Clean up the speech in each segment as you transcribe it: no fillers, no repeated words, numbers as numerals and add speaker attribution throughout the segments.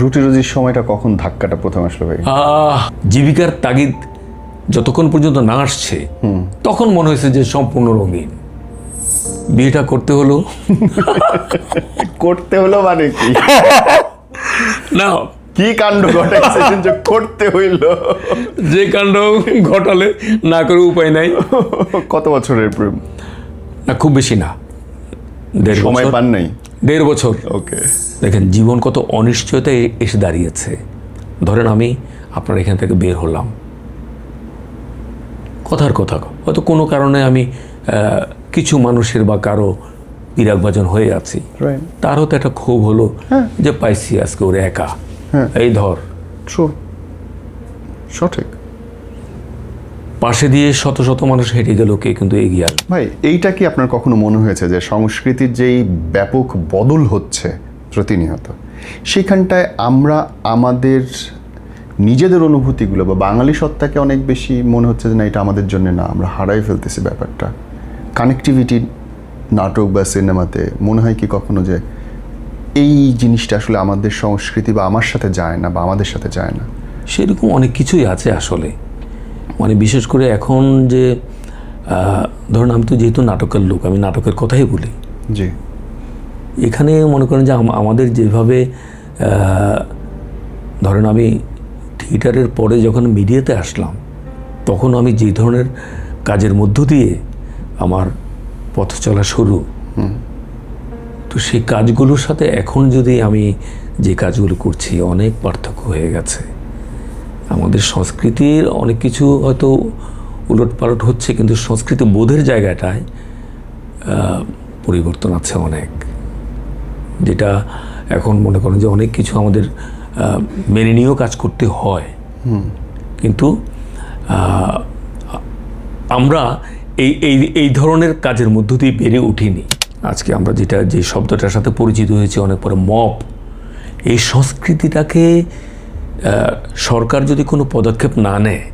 Speaker 1: রুটি রুজির সময়টা কখন ধাক্কাটা প্রথম আসলো ভাই?
Speaker 2: জীবিকার তাগিদ যতক্ষণ পর্যন্ত না আসছে তখন মনে হয়েছে যে সম্পূর্ণ রঙিন। বিয়েটা করতে হলো
Speaker 1: করতে হলো মানে কি?
Speaker 2: না,
Speaker 1: কি কাণ্ড ঘটাইছেন যে করতে হইল?
Speaker 2: যে কাণ্ড ঘটালে না করে উপায় নাই।
Speaker 1: কত বছরের প্রেম?
Speaker 2: না, খুব বেশি না,
Speaker 1: সময় পান নাই?
Speaker 2: 1.5 বছর।
Speaker 1: ওকে।
Speaker 2: দেখেন জীবন কত অনিশ্চয়তায় এসে দাঁড়িয়েছে। ধরেন আমি আপনার এখান থেকে বের হলাম, কথার কথা হয়তো কোনো কারণে আমি কিছু মানুষের বা কারো বিরাগভাজন হয়ে আছি, তারও তো একটা ক্ষোভ হলো যে পাইছি আজকে ওরে একা, এই ধর।
Speaker 1: সঠিক।
Speaker 2: পাশে দিয়ে শত শত মানুষ হেঁটে গেল, কে কিন্তু এগিয়ে আল।
Speaker 1: ভাই এইটা কি আপনার কখনো মনে হয়েছে যে সংস্কৃতির যেই ব্যাপক বদল হচ্ছে প্রতিনিয়ত, সেখানটায় আমরা আমাদের নিজেদের অনুভূতিগুলো বা বাঙালি সত্তাকে অনেক বেশি মনে হচ্ছে যে না, এটা আমাদের জন্য না, আমরা হারাই ফেলতেছি ব্যাপারটা? কানেক্টিভিটি নাটক বা সিনেমাতে মনে হয় কি কখনো যে এই জিনিসটা আসলে আমাদের সংস্কৃতি বা আমার সাথে যায় না বা আমাদের সাথে যায় না?
Speaker 2: সেরকম অনেক কিছুই আছে আসলে, মানে বিশেষ করে এখন যে ধরুন আমি তো যেহেতু নাটকের লোক, আমি নাটকের কথাই বলি।
Speaker 1: জি।
Speaker 2: এখানে মনে করেন যে আমাদের যেভাবে ধরেন আমি থিয়েটারের পরে যখন মিডিয়াতে আসলাম, তখন আমি যে ধরনের কাজের মধ্য দিয়ে আমার পথ চলা শুরু, তো সেই কাজগুলোর সাথে এখন যদি আমি যে কাজগুলো করছি অনেক পার্থক্য হয়ে গেছে। আমাদের সংস্কৃতির অনেক কিছু হয়তো উলটপালট হচ্ছে, কিন্তু সংস্কৃতি বোধের জায়গাটায় পরিবর্তন আছে অনেক, যেটা এখন মনে করেন যে অনেক কিছু আমাদের মেনে নিয়েও কাজ করতে হয়। কিন্তু আমরা এই ধরনের কাজের মধ্য দিয়ে বেড়ে উঠিনি। আজকে আমরা যে শব্দটার সাথে পরিচিত হয়েছে অনেক পরে, মব, এই সংস্কৃতিটাকে সরকার যদি কোনো পদক্ষেপ না নেয়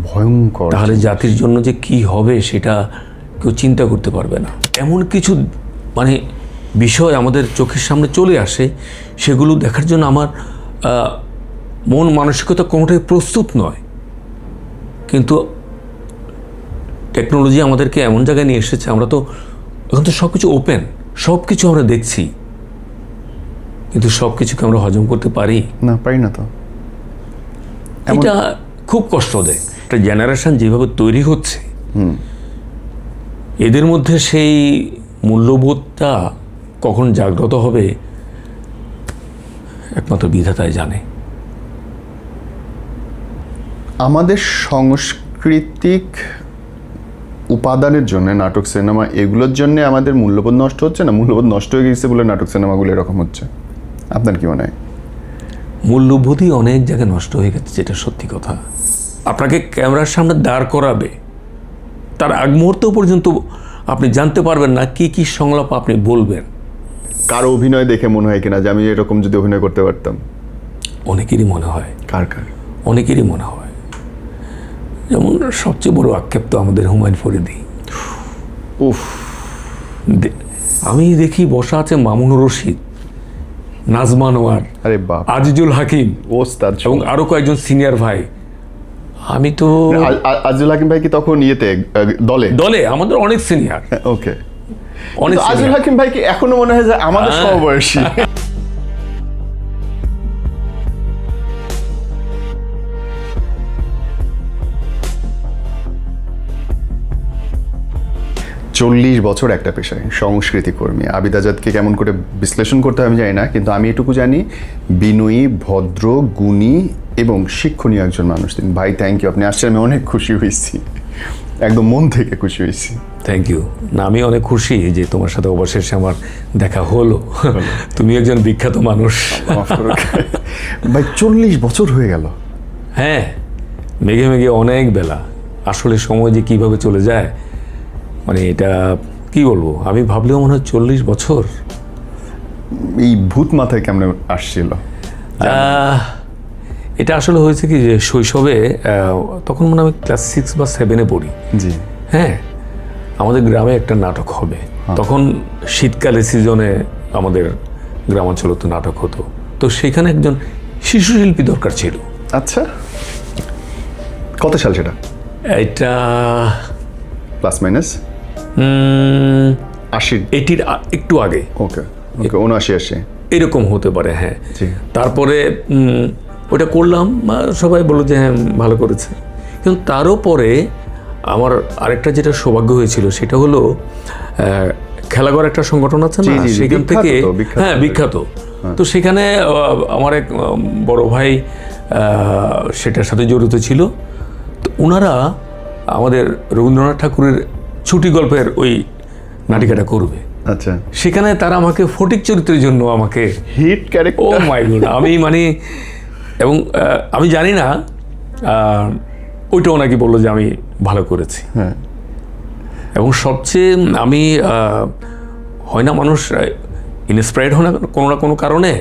Speaker 1: ভয়ঙ্কর,
Speaker 2: তাহলে জাতির জন্য যে কি হবে সেটা কেউ চিন্তা করতে পারবে না। এমন কিছু মানে বিষয় আমাদের চোখের সামনে চলে আসে, সেগুলো দেখার জন্য আমার মন মানসিকতা কোনোটাই প্রস্তুত নয়। কিন্তু টেকনোলজি আমাদেরকে এমন জায়গায় নিয়ে এসেছে, আমরা তো এখন তো সব কিছু ওপেন, সব কিছু আমরা দেখছি, কিন্তু সব কিছুকে আমরা হজম করতে পারি
Speaker 1: না, পারি না। তো
Speaker 2: এটা খুব কষ্ট দেয়। একটা জেনারেশন যেভাবে তৈরি হচ্ছে, এদের মধ্যে সেই মূল্যবোধটা কখন জাগ্রত হবে একমাত্র বিধাতাই জানে।
Speaker 1: আমাদের সাংস্কৃতিক উপাদানের জন্য নাটক, সিনেমা, এগুলোর জন্য আমাদের মূল্যবোধ নষ্ট হচ্ছে না? মূল্যবোধ নষ্ট হয়ে গেছে বলে নাটক সিনেমাগুলো এরকম হচ্ছে? আপনার কি মনে হয়?
Speaker 2: মূল্যবোধই অনেক জায়গায় নষ্ট হয়ে গেছে, যেটা সত্যি কথা। আপনাকে ক্যামেরার সামনে দাঁড় করাবে, তার আগ মুহূর্ত পর্যন্ত আপনি জানতে পারবেন না কি কি সংলাপ আপনি বলবেন।
Speaker 1: কারো অভিনয় দেখে মনে হয় কিনা যে আমি এরকম যদি অভিনয় করতে পারতাম?
Speaker 2: অনেকেরই মনে হয়।
Speaker 1: কার?
Speaker 2: অনেকেরই মনে হয়। যেমন সবচেয়ে বড় আক্ষেপ তো আমাদের হুমায়ুন ফরিদি।
Speaker 1: উফ,
Speaker 2: আমি দেখি বসা আছে মামুনুর রশিদ, নাজমা নোয়ার,
Speaker 1: আরে বাপ,
Speaker 2: আজিজুল হাকিম,
Speaker 1: ওস্তাদ,
Speaker 2: এবং আরো কয়েকজন সিনিয়র ভাই। আমি তো
Speaker 1: আজিজুল হাকিম ভাই কি তখন ইয়েতে দলে
Speaker 2: আমাদের অনেক সিনিয়র।
Speaker 1: ওকে,
Speaker 2: অনেক
Speaker 1: আজিজুল হাকিম ভাই কি এখনো মনে হয় যে আমাদের সমবয়সী? 40 বছর একটা পেশায় সংস্কৃতি কর্মী। আবিদ আজাদকে কেমন করে বিশ্লেষণ করতে হয় আমি জানি না, কিন্তু আমি এটুকু জানি বিনয়ী, ভদ্র, গুণী এবং শিক্ষণীয় একজন মানুষ তিনি। ভাই থ্যাংক ইউ, আপনি আসছেন, আমি অনেক খুশি হয়েছি, একদম মন থেকে খুশি হয়েছি।
Speaker 2: Thank you. না, আমি অনেক খুশি যে তোমার সাথে অবশেষে আমার দেখা হলো। তুমি একজন বিখ্যাত মানুষ।
Speaker 1: ভাই 40 বছর হয়ে গেল।
Speaker 2: হ্যাঁ, মেঘে মেঘে অনেক বেলা। আসলে সময় যে কিভাবে চলে যায়, মানে এটা কি বলবো, আমি ভাবলেও মনে হয় 40 বছর।
Speaker 1: এই ভূত মাথায় কেমন আসছিল?
Speaker 2: এটা আসলে হয়েছে কি যে শৈশবে, তখন মনে হয় আমি ক্লাস 6 বা 7-এ পড়ি।
Speaker 1: জি।
Speaker 2: হ্যাঁ, আমাদের গ্রামে একটা নাটক হবে। তখন শীতকালে সিজনে আমাদের গ্রামাঞ্চলে তো নাটক হতো। তো সেখানে একজন শিশু শিল্পী দরকার ছিল।
Speaker 1: আচ্ছা, কত সাল সেটা?
Speaker 2: এটা
Speaker 1: প্লাস মাইনাস 80?
Speaker 2: এটির একটু আগে,
Speaker 1: ওকে ওকে, 79-80
Speaker 2: এরকম হতে পারে। হ্যাঁ,
Speaker 1: জি।
Speaker 2: তারপরে ওটা করলাম, সবাই বললো যে হ্যাঁ ভালো করেছে। কিন্তু তারও পরে আমার আরেকটা যেটা সৌভাগ্য হয়েছিল সেটা হলো খেলাঘর একটা সংগঠন আছে না, সেখান থেকে, হ্যাঁ বিখ্যাত। তো সেখানে আমার এক বড় ভাই সেটার সাথে জড়িত ছিল। তো ওনারা আমাদের রবীন্দ্রনাথ ঠাকুরের ছুটি গল্পের ওই নাটিকাটা করবে।
Speaker 1: আচ্ছা,
Speaker 2: সেখানে তারা আমাকে ফটিক চরিত্রের জন্য আমাকে
Speaker 1: হিট
Speaker 2: ও
Speaker 1: ক্যারেক্টার।
Speaker 2: মাই গড, আমি মানে, এবং আমি জানি না ওইটাও নাকি বললো যে আমি ভালো করেছি।
Speaker 1: হ্যাঁ,
Speaker 2: এবং সবচেয়ে আমি হয় না মানুষ ইন্সপায়ার্ড হয় না কোনো না কোনো কারণে।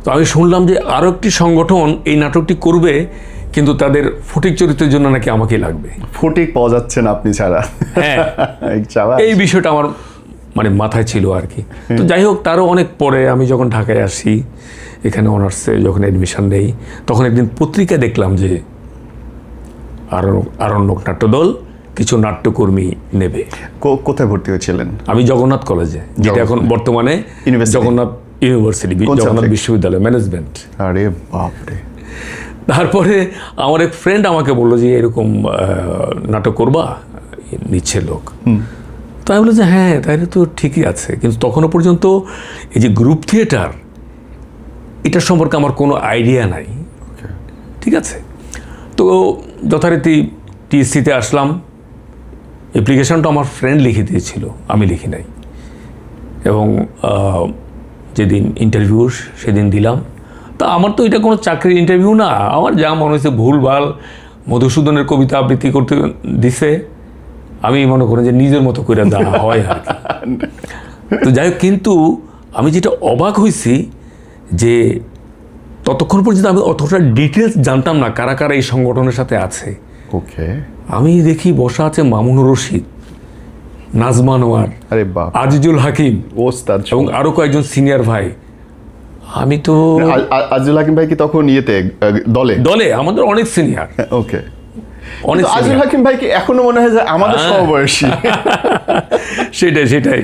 Speaker 2: তো আমি শুনলাম যে আরও একটি সংগঠন এই নাটকটি করবে, কিন্তু তাদের ফটিক চরিত্রের জন্য নাকি আমাকেই লাগবে।
Speaker 1: ফটিক পাওয়া যাচ্ছে না আপনি ছাড়া।
Speaker 2: হ্যাঁ,
Speaker 1: চাওয়া
Speaker 2: এই বিষয়টা আমার মানে মাথায় ছিল আর কি। তো যাই হোক, তারও অনেক পরে আমি যখন ঢাকায় আসি, এখানে অনার্সে যখন অ্যাডমিশন নেই, তখন একদিন পত্রিকা দেখলাম যে আরণ্যক নাট্যদল কিছু নাট্যকর্মী নেবে।
Speaker 1: কোথায় ভর্তি হয়েছিলেন?
Speaker 2: আমি জগন্নাথ কলেজে, যেটা এখন বর্তমানে
Speaker 1: University?
Speaker 2: জগন্নাথ ইউনিভার্সিটি,
Speaker 1: কোন
Speaker 2: জগন্নাথ
Speaker 1: subject?
Speaker 2: বিশ্ববিদ্যালয়, ম্যানেজমেন্ট।
Speaker 1: আরে বাপরে।
Speaker 2: তারপরে আমার এক ফ্রেন্ড আমাকে বললো যে এরকম নাটক করবা, নিচ্ছে লোক। তো আমি বললো যে হ্যাঁ, তাহলে তো ঠিকই আছে। কিন্তু তখনও পর্যন্ত এই যে গ্রুপ থিয়েটার, এটার সম্পর্কে আমার কোনো আইডিয়া নাই। ঠিক আছে, তো যথারীতি টিএসসিতে আসলাম। অ্যাপ্লিকেশনটা আমার ফ্রেন্ড লিখে দিয়েছিল, আমি লিখি নাই। এবং যেদিন ইন্টারভিউ সেদিন দিলাম। তা আমার তো এটা কোনো চাকরির ইন্টারভিউ না, আমার যা মনে হয়েছে ভুলভাল মধুসূদনের কবিতা আবৃত্তি করতে দিছে, আমি মনে করি যে নিজের মতো করে দেওয়া হয় আর কি। তো যাই হোক, কিন্তু আমি যেটা অবাক হয়েছি যে ততক্ষণ পর্যন্ত আমি অতটা ডিটেলস জানতাম না কারা কারা এই সংগঠনের সাথে আছে।
Speaker 1: ওকে,
Speaker 2: আমি দেখি বসা আছে মামুনুর রশিদ, নাজমা নোয়ার,
Speaker 1: আরে বাপ,
Speaker 2: আজিজুল হাকিম
Speaker 1: ওস্তাদ,
Speaker 2: এবং আরো কয়েকজন সিনিয়র ভাই। আমি তো
Speaker 1: আজিজুল হাকিম ভাই কি তখন ইয়েতে দলে
Speaker 2: আমাদের অনেক সিনিয়র,
Speaker 1: ওকে,
Speaker 2: অনেক
Speaker 1: আজিজুল হাকিম ভাই কি এখনো মনে হয় যে আমাদের সমবয়সী?
Speaker 2: সেটাই।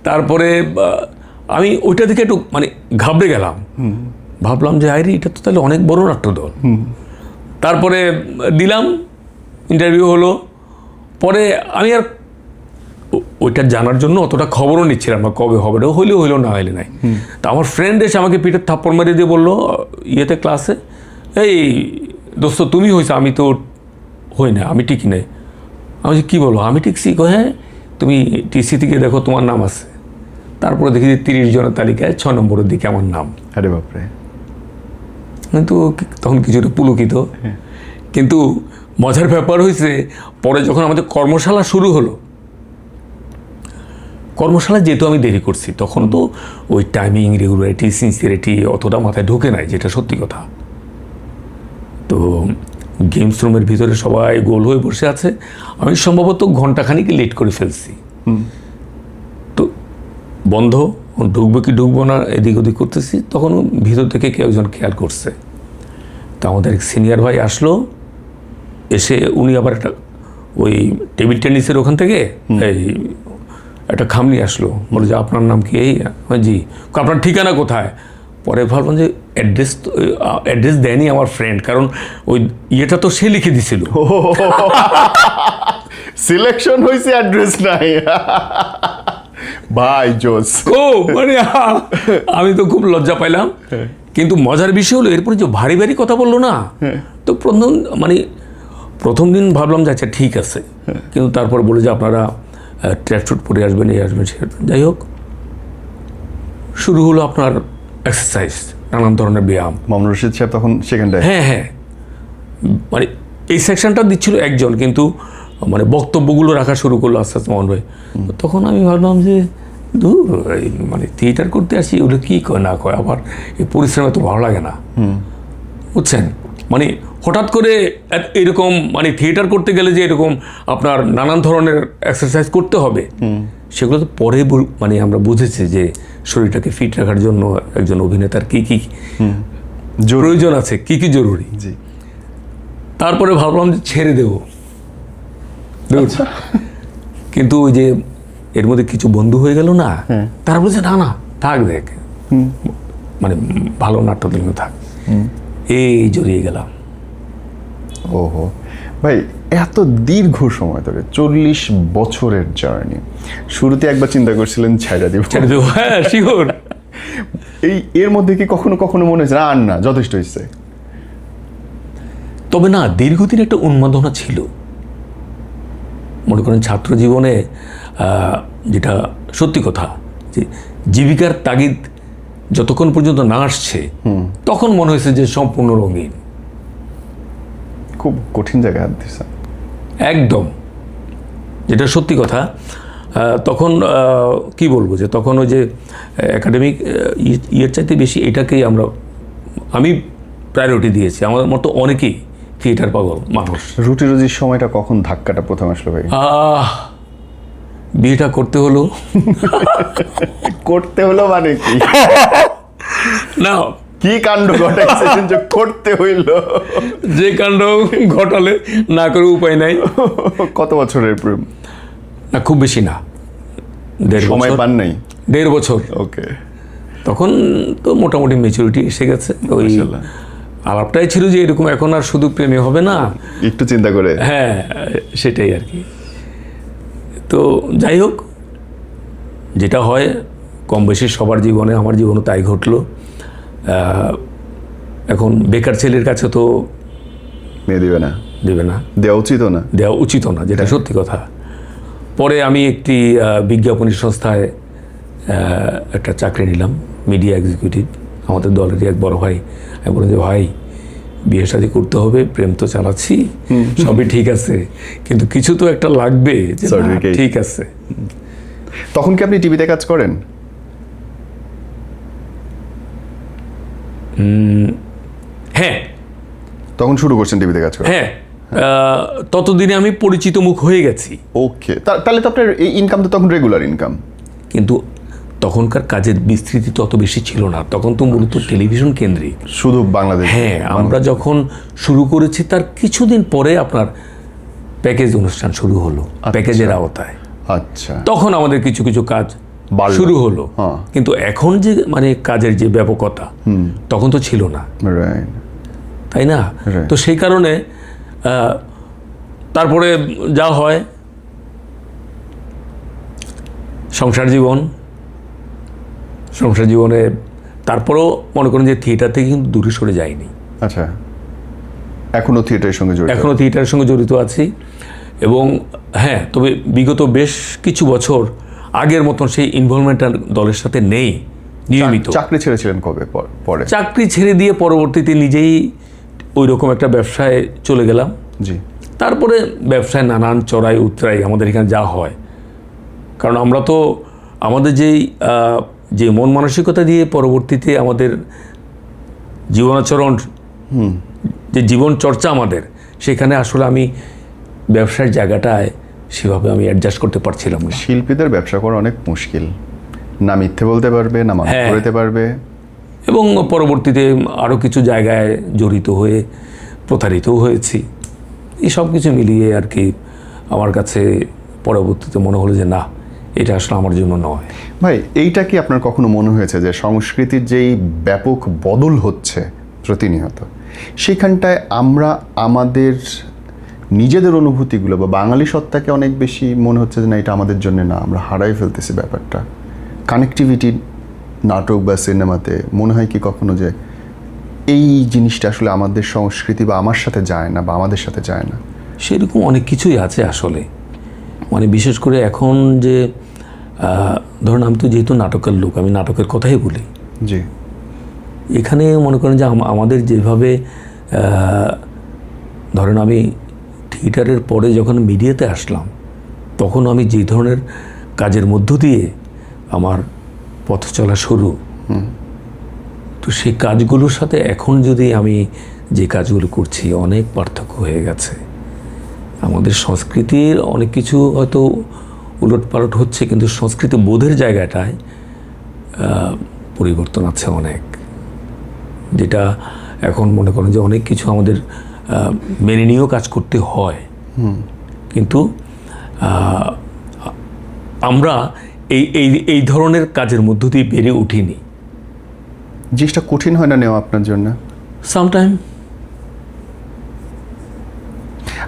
Speaker 2: তারপরে আমি ওইটা থেকে একটু মানে ঘাবড়ে গেলাম, ভাবলাম যে আরে এটা তো তাহলে অনেক বড় নাট্যদল। তারপরে দিলাম, ইন্টারভিউ হলো। পরে আমি আর ওইটা জানার জন্য অতটা খবরও নিচ্ছিলাম না, কবে হবে, হইলেও হইলো, না হইলে নাই। তা আমার ফ্রেন্ড এসে আমাকে পিঠের থাপ্পড় মারিয়ে দিয়ে বললো ইয়েতে ক্লাসে, এই দোস্ত তুমি হয়েছে, আমি তো হই না, আমি টিকি নাই। আমি যে কী বলো, আমি টিকছি? হ্যাঁ, তুমি টিসি থেকে দেখো তোমার নাম আছে। তারপরে দেখি যে 30 জনের তালিকায় 6 নম্বরের দিকে আমার নাম।
Speaker 1: আরে বাপরে।
Speaker 2: কিন্তু তখন কিছুটা পুলকিত। কিন্তু মজার ব্যাপার হয়েছে, পরে যখন আমাদের কর্মশালা শুরু হলো, কর্মশালা যেহেতু আমি দেরি করছি, তখন তো ওই টাইমিং, রেগুলারিটি, সিনসিয়ারিটি অতটা মাথায় ঢোকে নাই, যেটা সত্যি কথা। তো গেমস রুমের ভিতরে সবাই গোল হয়ে বসে আছে, আমি সম্ভবত ঘন্টাখানিক লেট করে ফেলছি। তো বন্ধ, ঢুকবো কি ঢুকবো না এদিক ওদিক করতেছি, তখন ভিতর থেকে কেউ একজন খেয়াল করছে। তা আমাদের এক সিনিয়র ভাই আসলো, এসে উনি আবার একটা ওই টেবিল টেনিসের ওখান থেকে এই একটা খাম নিয়ে আসলো, বলে যে আপনার নাম কি? এই জি। আপনার ঠিকানা কোথায়? পরে ভাবলাম যে অ্যাড্রেস দেয়নি আমার ফ্রেন্ড, কারণ ওই ইয়েটা তো সে লিখে দিছিল।
Speaker 1: সিলেকশন হয়েছে, অ্যাড্রেস নাই। ভাই জোস,
Speaker 2: ও মানে আমি তো খুব লজ্জা পাইলাম। কিন্তু মজার বিষয় হলো এরপরে যে ভারী ভারী কথা বললো না, তো প্রথম দিন ভাবলাম যে আচ্ছা ঠিক আছে, কিন্তু তারপর বলে যে আপনারা ট্র্যাকস্যুট পরে আসবেন, এই আসবেন, সে আসবেন। যাই হোক, শুরু হলো আপনার এক্সারসাইজ, নানান ধরনের ব্যায়াম।
Speaker 1: মামুনুর রশিদ সাহেব তখন সেখানটায়?
Speaker 2: হ্যাঁ, মানে এই সেকশনটা দিচ্ছিল একজন, কিন্তু মানে বক্তব্যগুলো রাখা শুরু করলো আস্তে আস্তে মোহন ভাই। তখন আমি ভাবলাম যে দূর, মানে থিয়েটার করতে আসি, ওগুলো কী কয় না কয়, আবার এই পরিশ্রমে তো ভালো লাগে না, বুঝছেন? মানে হঠাৎ করে এরকম মানে থিয়েটার করতে গেলে যে এরকম আপনার নানান ধরনের এক্সারসাইজ করতে হবে, সেগুলো তো পরে মানে আমরা বুঝেছি যে শরীরটাকে ফিট রাখার জন্য একজন অভিনেতার কী কী প্রয়োজন আছে, কী কী জরুরি।
Speaker 1: জি।
Speaker 2: তারপরে ভাবলাম যে ছেড়ে দেবো, কিন্তু ওই যে এর মধ্যে কিছু বন্ধু হয়ে গেল না, তারা বলছে না না থাক, দেখ মানে ভালো নাট্যদল থাক, এই জড়িয়ে গেলাম।
Speaker 1: ওহো ভাই, এত দীর্ঘ সময় ধরে 40 বছরের জার্নি, শুরুতে একবার চিন্তা করছিলেন ছেড়ে দিব,
Speaker 2: হ্যাঁ শিওর।
Speaker 1: এর মধ্যে কি কখনো কখনো মনে হয়েছে আর না যথেষ্ট হয়েছে?
Speaker 2: তবে না, দীর্ঘদিন একটা উন্মাদনা ছিল। মনে করেন ছাত্র জীবনে যেটা সত্যি কথা, যে জীবিকার তাগিদ যতক্ষণ পর্যন্ত না আসছে তখন মনে হয়েছে যে সম্পূর্ণ রঙিন।
Speaker 1: খুব কঠিন জায়গায় হাত দিয়েছে
Speaker 2: একদম, যেটা সত্যি কথা। তখন কি বলবো, যে তখন ওই যে একাডেমিক ইয়ের চাইতে বেশি এটাকেই আমি প্রায়োরিটি দিয়েছি। আমার মতো অনেকেই থিয়েটার পাগল মানুষ।
Speaker 1: রুটি রুজির সময়টা কখন ধাক্কাটা প্রথম আসলো ভাই?
Speaker 2: বিয়েটা করতে হলো।
Speaker 1: করতে হলো মানে কি?
Speaker 2: না,
Speaker 1: কি কাণ্ড ঘটাইছেন যে করতে হইলো?
Speaker 2: যে কাণ্ড ঘটালে না করে উপায় নাই।
Speaker 1: কত বছরের প্রেম?
Speaker 2: না খুব বেশি না,
Speaker 1: সময় পান নাই?
Speaker 2: 1.5 বছর।
Speaker 1: ওকে।
Speaker 2: তখন তো মোটামুটি ম্যাচুরিটি এসে গেছে। ওই আলাপটাই ছিল যে এরকম এখন আর শুধু প্রেমে হবে না,
Speaker 1: একটু চিন্তা করে।
Speaker 2: হ্যাঁ সেটাই আর কি। তো যাই হোক, যেটা হয় কম বেশি সবার জীবনে, আমার জীবনে তাই ঘটলো। এখন বেকার ছেলের কাছে তো
Speaker 1: মেয়ে দেবে না, দেওয়া উচিত না,
Speaker 2: যেটা সত্যি কথা। পরে আমি একটি বিজ্ঞাপনী সংস্থায় একটা চাকরি নিলাম, মিডিয়া এক্সিকিউটিভ। আমাদের দলেরই এক বড় ভাই, আমি বললাম যে ভাই বিয়ে শাদী করতে হবে, প্রেম তো চালাচ্ছি, সবই ঠিক আছে, কিন্তু কিছু তো একটা লাগবে। ঠিক আছে।
Speaker 1: তখন কি আপনি টিভিতে কাজ করেন?
Speaker 2: হ্যাঁ,
Speaker 1: তখন শুরু করছেন টিভিতে কাজ করা?
Speaker 2: হ্যাঁ, ততদিনে আমি পরিচিত মুখ হয়ে গেছি।
Speaker 1: ওকে, তাহলে তো আপনার এই ইনকাম তো তখন রেগুলার ইনকাম।
Speaker 2: কিন্তু তখনকার কাজের বিস্তৃতি তো অত বেশি ছিল না, তখন তো মূলত টেলিভিশন কেন্দ্রিক,
Speaker 1: শুধু বাংলাদেশ।
Speaker 2: হ্যাঁ, আমরা যখন শুরু করেছি তার কিছুদিন পরে আপনার প্যাকেজ অনুষ্ঠান শুরু হলো, প্যাকেজের আওতায়।
Speaker 1: আচ্ছা,
Speaker 2: তখন আমাদের কিছু কিছু কাজ শুরু হলো। কিন্তু এখন যে মানে কাজের যে ব্যাপকতা তখন তো ছিল না, তাই না? তো সেই কারণে তারপরে যা হয়, সংসার জীবনে তারপরেও মনে করেন যে থিয়েটার থেকে কিন্তু দূরে সরে যায়নি।
Speaker 1: আচ্ছা, এখনো থিয়েটারের সঙ্গে জড়িত
Speaker 2: আছি। এবং হ্যাঁ, তবে বিগত বেশ কিছু বছর আগের মতন সেই ইনভলভমেন্টটা দলের সাথে নেই নিয়মিত।
Speaker 1: চাকরি ছেড়েছিলেন কবে? পরে
Speaker 2: চাকরি ছেড়ে দিয়ে পরবর্তীতে নিজেই ওই রকম একটা ব্যবসায় চলে গেলাম।
Speaker 1: জি।
Speaker 2: তারপরে ব্যবসায় নানান চড়াই উতরাই আমাদের এখানে যা হয়, কারণ আমরা তো আমাদের যে মন মানসিকতা দিয়ে পরবর্তীতে আমাদের জীবনাচরণ, যে জীবন চর্চা আমাদের, সেখানে আসলে আমি ব্যবসার জায়গাটায় সেভাবে আমি অ্যাডজাস্ট করতে পারছিলাম না।
Speaker 1: শিল্পীদের ব্যবসা করা অনেক মুশকিল, না মিথ্যে বলতে পারবে, না মানুষ করতে পারবে।
Speaker 2: এবং পরবর্তীতে আরও কিছু জায়গায় জড়িত হয়ে প্রতারিতও হয়েছি। এই সব কিছু মিলিয়ে আর কি আমার কাছে পরবর্তীতে মনে হলো যে না, এটা আসলে আমার জন্য নয়।
Speaker 1: ভাই, এইটা কি আপনার কখনো মনে হয়েছে যে সংস্কৃতির যেই ব্যাপক বদল হচ্ছে প্রতিনিয়ত, সেখানটায় আমরা আমাদের নিজেদের অনুভূতিগুলো বা বাঙালি সত্তাকে অনেক বেশি মনে হচ্ছে যে না, এটা আমাদের জন্য না, আমরা হারাই ফেলতেছি ব্যাপারটা? কানেক্টিভিটি নাটক বা সিনেমাতে মনে হয় কি কখনো যে এই জিনিসটা আসলে আমাদের সংস্কৃতি বা আমার সাথে যায় না, বা আমাদের সাথে যায় না?
Speaker 2: সেরকম অনেক কিছুই আছে আসলে। মানে বিশেষ করে এখন যে ধরুন, আমি তো যেহেতু নাটকের লোক, আমি নাটকের কথাই বলি।
Speaker 1: জি।
Speaker 2: এখানে মনে করেন যে আমাদের যেভাবে ধরেন আমি থিয়েটারের পরে যখন মিডিয়াতে আসলাম, তখন আমি যে ধরনের কাজের মধ্য দিয়ে আমার পথ চলা শুরু, তো সেই কাজগুলোর সাথে এখন যদি আমি যে কাজগুলো করছি, অনেক পার্থক্য হয়ে গেছে। আমাদের সংস্কৃতির অনেক কিছু হয়তো উলটপালট হচ্ছে, কিন্তু সংস্কৃতি বোধের জায়গাটায় পরিবর্তন আছে অনেক, যেটা এখন মনে করেন যে অনেক কিছু আমাদের মেনে নিয়েও কাজ করতে হয়। কিন্তু আমরা এই এই এই ধরনের কাজের মধ্য দিয়ে বেড়ে উঠিনি।
Speaker 1: জিনিসটা কঠিন হয় না নেওয়া আপনার জন্য?
Speaker 2: সামটাইম।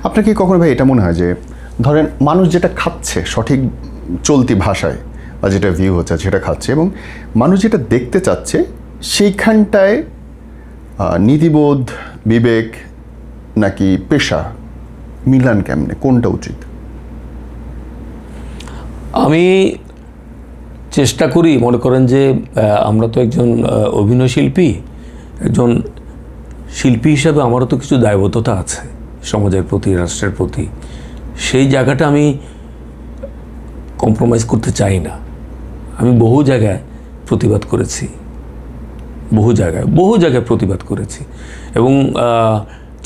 Speaker 1: আপনার কি কখনো ভাই এটা মনে হয় যে ধরেন মানুষ যেটা খাচ্ছে সঠিক চলতি ভাষায় বা যেটা ভিউ হচ্ছে সেটা খাচ্ছে, এবং মানুষ যেটা দেখতে চাচ্ছে সেইখানটায় নীতিবোধ, বিবেক নাকি পেশা মিলান কেমনে, কোনটা উচিত?
Speaker 2: আমি চেষ্টা করি, মনে করেন যে আমরা তো একজন অভিনয় শিল্পী, একজন শিল্পী হিসাবে আমারও তো কিছু দায়বদ্ধতা আছে সমাজের প্রতি, রাষ্ট্রের প্রতি। সেই জায়গাটা আমি কম্প্রোমাইজ করতে চাই না। আমি বহু জায়গায় প্রতিবাদ করেছি, বহু জায়গায় প্রতিবাদ করেছি, এবং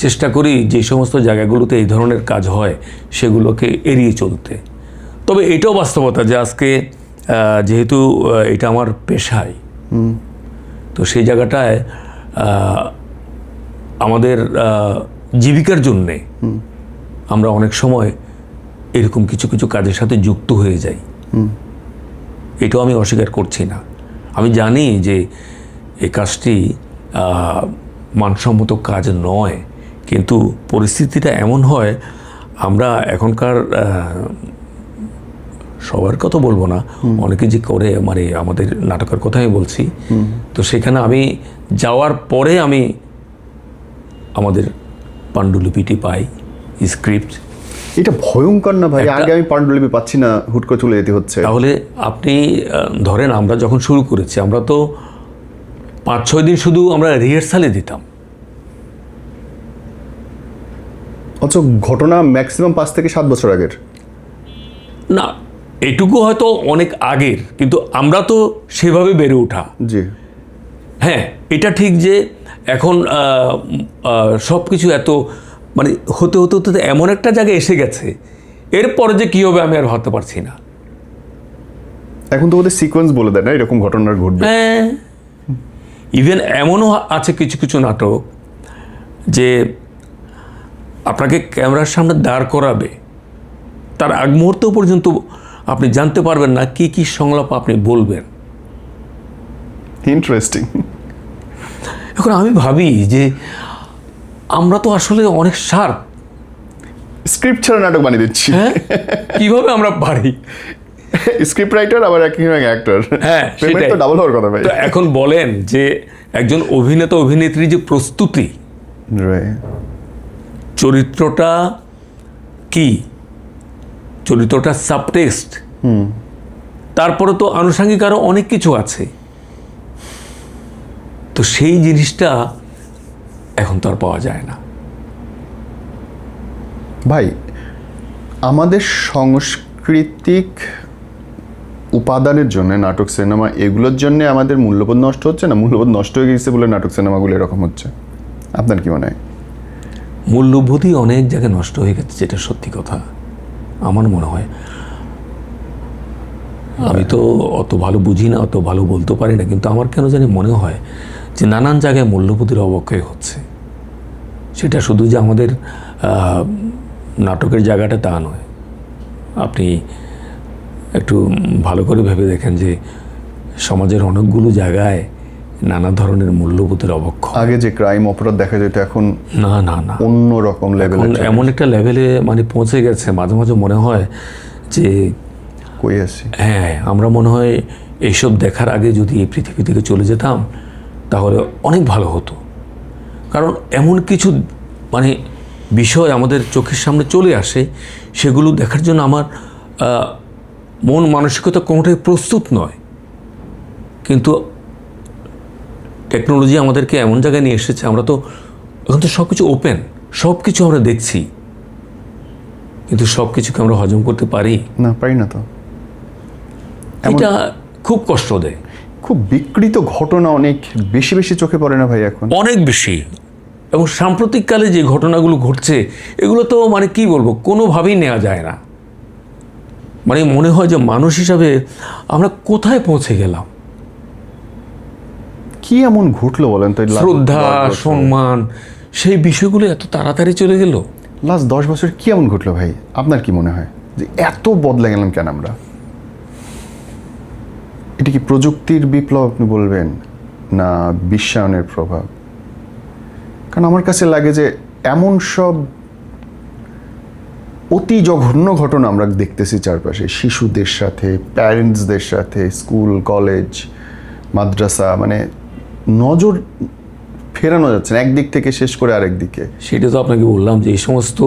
Speaker 2: চেষ্টা করি যে সমস্ত জায়গাগুলোতে এই ধরনের কাজ হয় সেগুলোকে এড়িয়ে চলতে। তবে এটাও বাস্তবতা যে আজকে যেহেতু এটা আমার পেশায়, তো সেই জায়গাটায় আমাদের জীবিকার জন্যে আমরা অনেক সময় এরকম কিছু কিছু কাজের সাথে যুক্ত হয়ে যাই। এটাও আমি অস্বীকার করছি না। আমি জানি যে এই কাজটি মানসম্মত কাজ নয়, কিন্তু পরিস্থিতিটা এমন হয়, আমরা এখনকার সবার কথা বলবো না, অনেকে যে করে, মানে আমাদের নাটকের কথাই বলছি, তো সেখানে আমি যাওয়ার পরে আমি আমাদের পাণ্ডুলিপিটি পাই, স্ক্রিপ্ট।
Speaker 1: এটা ভয়ঙ্কর না ভাই? আগে আমি পাণ্ডুলিপি পাচ্ছি না, হুট করে চলে যেতে হচ্ছে।
Speaker 2: তাহলে আপনি ধরেন আমরা যখন শুরু করেছি, আমরা তো 5-6 দিন শুধু আমরা রিহার্সালে দিতাম।
Speaker 1: অথচ ঘটনা ম্যাক্সিমাম 5 থেকে 7 বছর আগের।
Speaker 2: না, এটুকু হয়তো অনেক আগের, কিন্তু আমরা তো সেভাবে বেড়ে ওঠা।
Speaker 1: জি
Speaker 2: হ্যাঁ, এটা ঠিক যে এখন সব কিছু এত মানে হতে হতে হতে এমন একটা জায়গায় এসে গেছে, এরপরে যে কী হবে আমি আর ভাবতে পারছি না।
Speaker 1: এখন তো ওদের সিকোয়েন্স বলে দেয় না এরকম ঘটনা ঘটবে।
Speaker 2: হ্যাঁ, ইভেন এমনও আছে কিছু কিছু নাটক যে আপনাকে ক্যামেরার সামনে দাঁড় করাবে, তার আগ মুহূর্ত পর্যন্ত আপনি জানতে পারবেন না কি কি সংলাপ আপনি বলবেন।
Speaker 1: ইন্টারেস্টিং।
Speaker 2: এখন আমি ভাবি যে আমরা তো আসলে অনেক শার্প,
Speaker 1: স্ক্রিপ্ট ছাড়া নাটক বানিয়ে দিচ্ছি।
Speaker 2: হ্যাঁ, কিভাবে আমরা পারি?
Speaker 1: স্ক্রিপ্ট রাইটার আবার একই অ্যাক্টর।
Speaker 2: হ্যাঁ,
Speaker 1: পেমেন্ট
Speaker 2: সেটাই
Speaker 1: তো ডাবল হওয়ার কথা ভাই।
Speaker 2: তো এখন বলেন যে একজন অভিনেতা অভিনেত্রীর যে প্রস্তুতি, চরিত্রটা কি, চরিত্রটা সাবটেক্সট, তারপরে তো আনুষঙ্গিক আরও অনেক কিছু আছে। তো সেই জিনিসটা এখন তো আর পাওয়া যায় না
Speaker 1: ভাই। আমাদের সাংস্কৃতিক উপাদানের জন্য নাটক, সিনেমা, এগুলোর জন্য আমাদের মূল্যবোধ নষ্ট হচ্ছে না? মূল্যবোধ নষ্ট হয়ে গেছে বলে নাটক সিনেমাগুলো এরকম হচ্ছে? আপনার কি মনে হয়?
Speaker 2: মূল্যবোধই অনেক জায়গায় নষ্ট হয়ে গেছে, যেটা সত্যি কথা আমার মনে হয়। আমি তো অত ভালো বুঝি না, অত ভালো বলতে পারি না, কিন্তু আমার কেন জানি মনে হয় যে নানান জায়গায় মূল্যবোধের অবক্ষয় হচ্ছে। সেটা শুধু যে আমাদের নাটকের জায়গাটা তা নয়। আপনি একটু ভালো করে ভেবে দেখেন যে সমাজের অনেকগুলো জায়গায় নানা ধরনের মূল্যবোধের অবক্ষয়।
Speaker 1: আগে যে ক্রাইম অপরাধ দেখা যেত, এখন
Speaker 2: না না না,
Speaker 1: অন্য রকম লেভেলে,
Speaker 2: এমন একটা লেভেলে মানে পৌঁছে গেছে, মাঝে মাঝে মনে হয় যে
Speaker 1: কই আছি।
Speaker 2: হ্যাঁ, আমরা মনে হয় এইসব দেখার আগে যদি এই পৃথিবী থেকে চলে যেতাম তাহলে অনেক ভালো হতো। কারণ এমন কিছু মানে বিষয় আমাদের চোখের সামনে চলে আসে, সেগুলো দেখার জন্য আমার মন মানসিকতা কোনোটাই প্রস্তুত নয়। কিন্তু টেকনোলজি আমাদেরকে এমন জায়গায় নিয়ে এসেছে, আমরা তো এখন তো সব কিছু ওপেন, সব কিছু আমরা দেখছি, কিন্তু সব কিছুকে আমরা হজম করতে পারি
Speaker 1: না, পারি না। তো
Speaker 2: এটা খুব কষ্ট দেয়।
Speaker 1: খুব বিকৃত ঘটনা অনেক বেশি বেশি চোখে পড়ে না ভাই এখন?
Speaker 2: অনেক বেশি। এবং সাম্প্রতিককালে যে ঘটনাগুলো ঘটছে, এগুলো তো মানে কি বলবো, কোনোভাবেই নেওয়া যায় না। মানে মনে হয় যে মানুষ হিসাবে আমরা কোথায় পৌঁছে গেলাম।
Speaker 1: কি এমন ঘটলো বলেন তো?
Speaker 2: শ্রদ্ধা, সম্মান, সেই বিষয়গুলো এত তাড়াতাড়ি চলে গেল।
Speaker 1: লাস্ট 10 বছর কি এমন ঘটলো ভাই? আপনার কি মনে হয় যে এত বদলে গেলাম কেন আমরা? এটা কি প্রযুক্তির বিপ্লব আপনি বলবেন, না বিশ্বায়নের প্রভাব? কারণ আমার কাছে লাগে যে এমন সব অতি জঘন্য ঘটনা আমরা দেখতেছি চারপাশে, শিশুদের সাথে, প্যারেন্টসদের সাথে, স্কুল, কলেজ, মাদ্রাসা, মানে নজর ফেরানো যাচ্ছে না একদিক থেকে শেষ করে আরেক দিকে।
Speaker 2: সেটা তো আপনাকে বললাম যে এই সমস্ত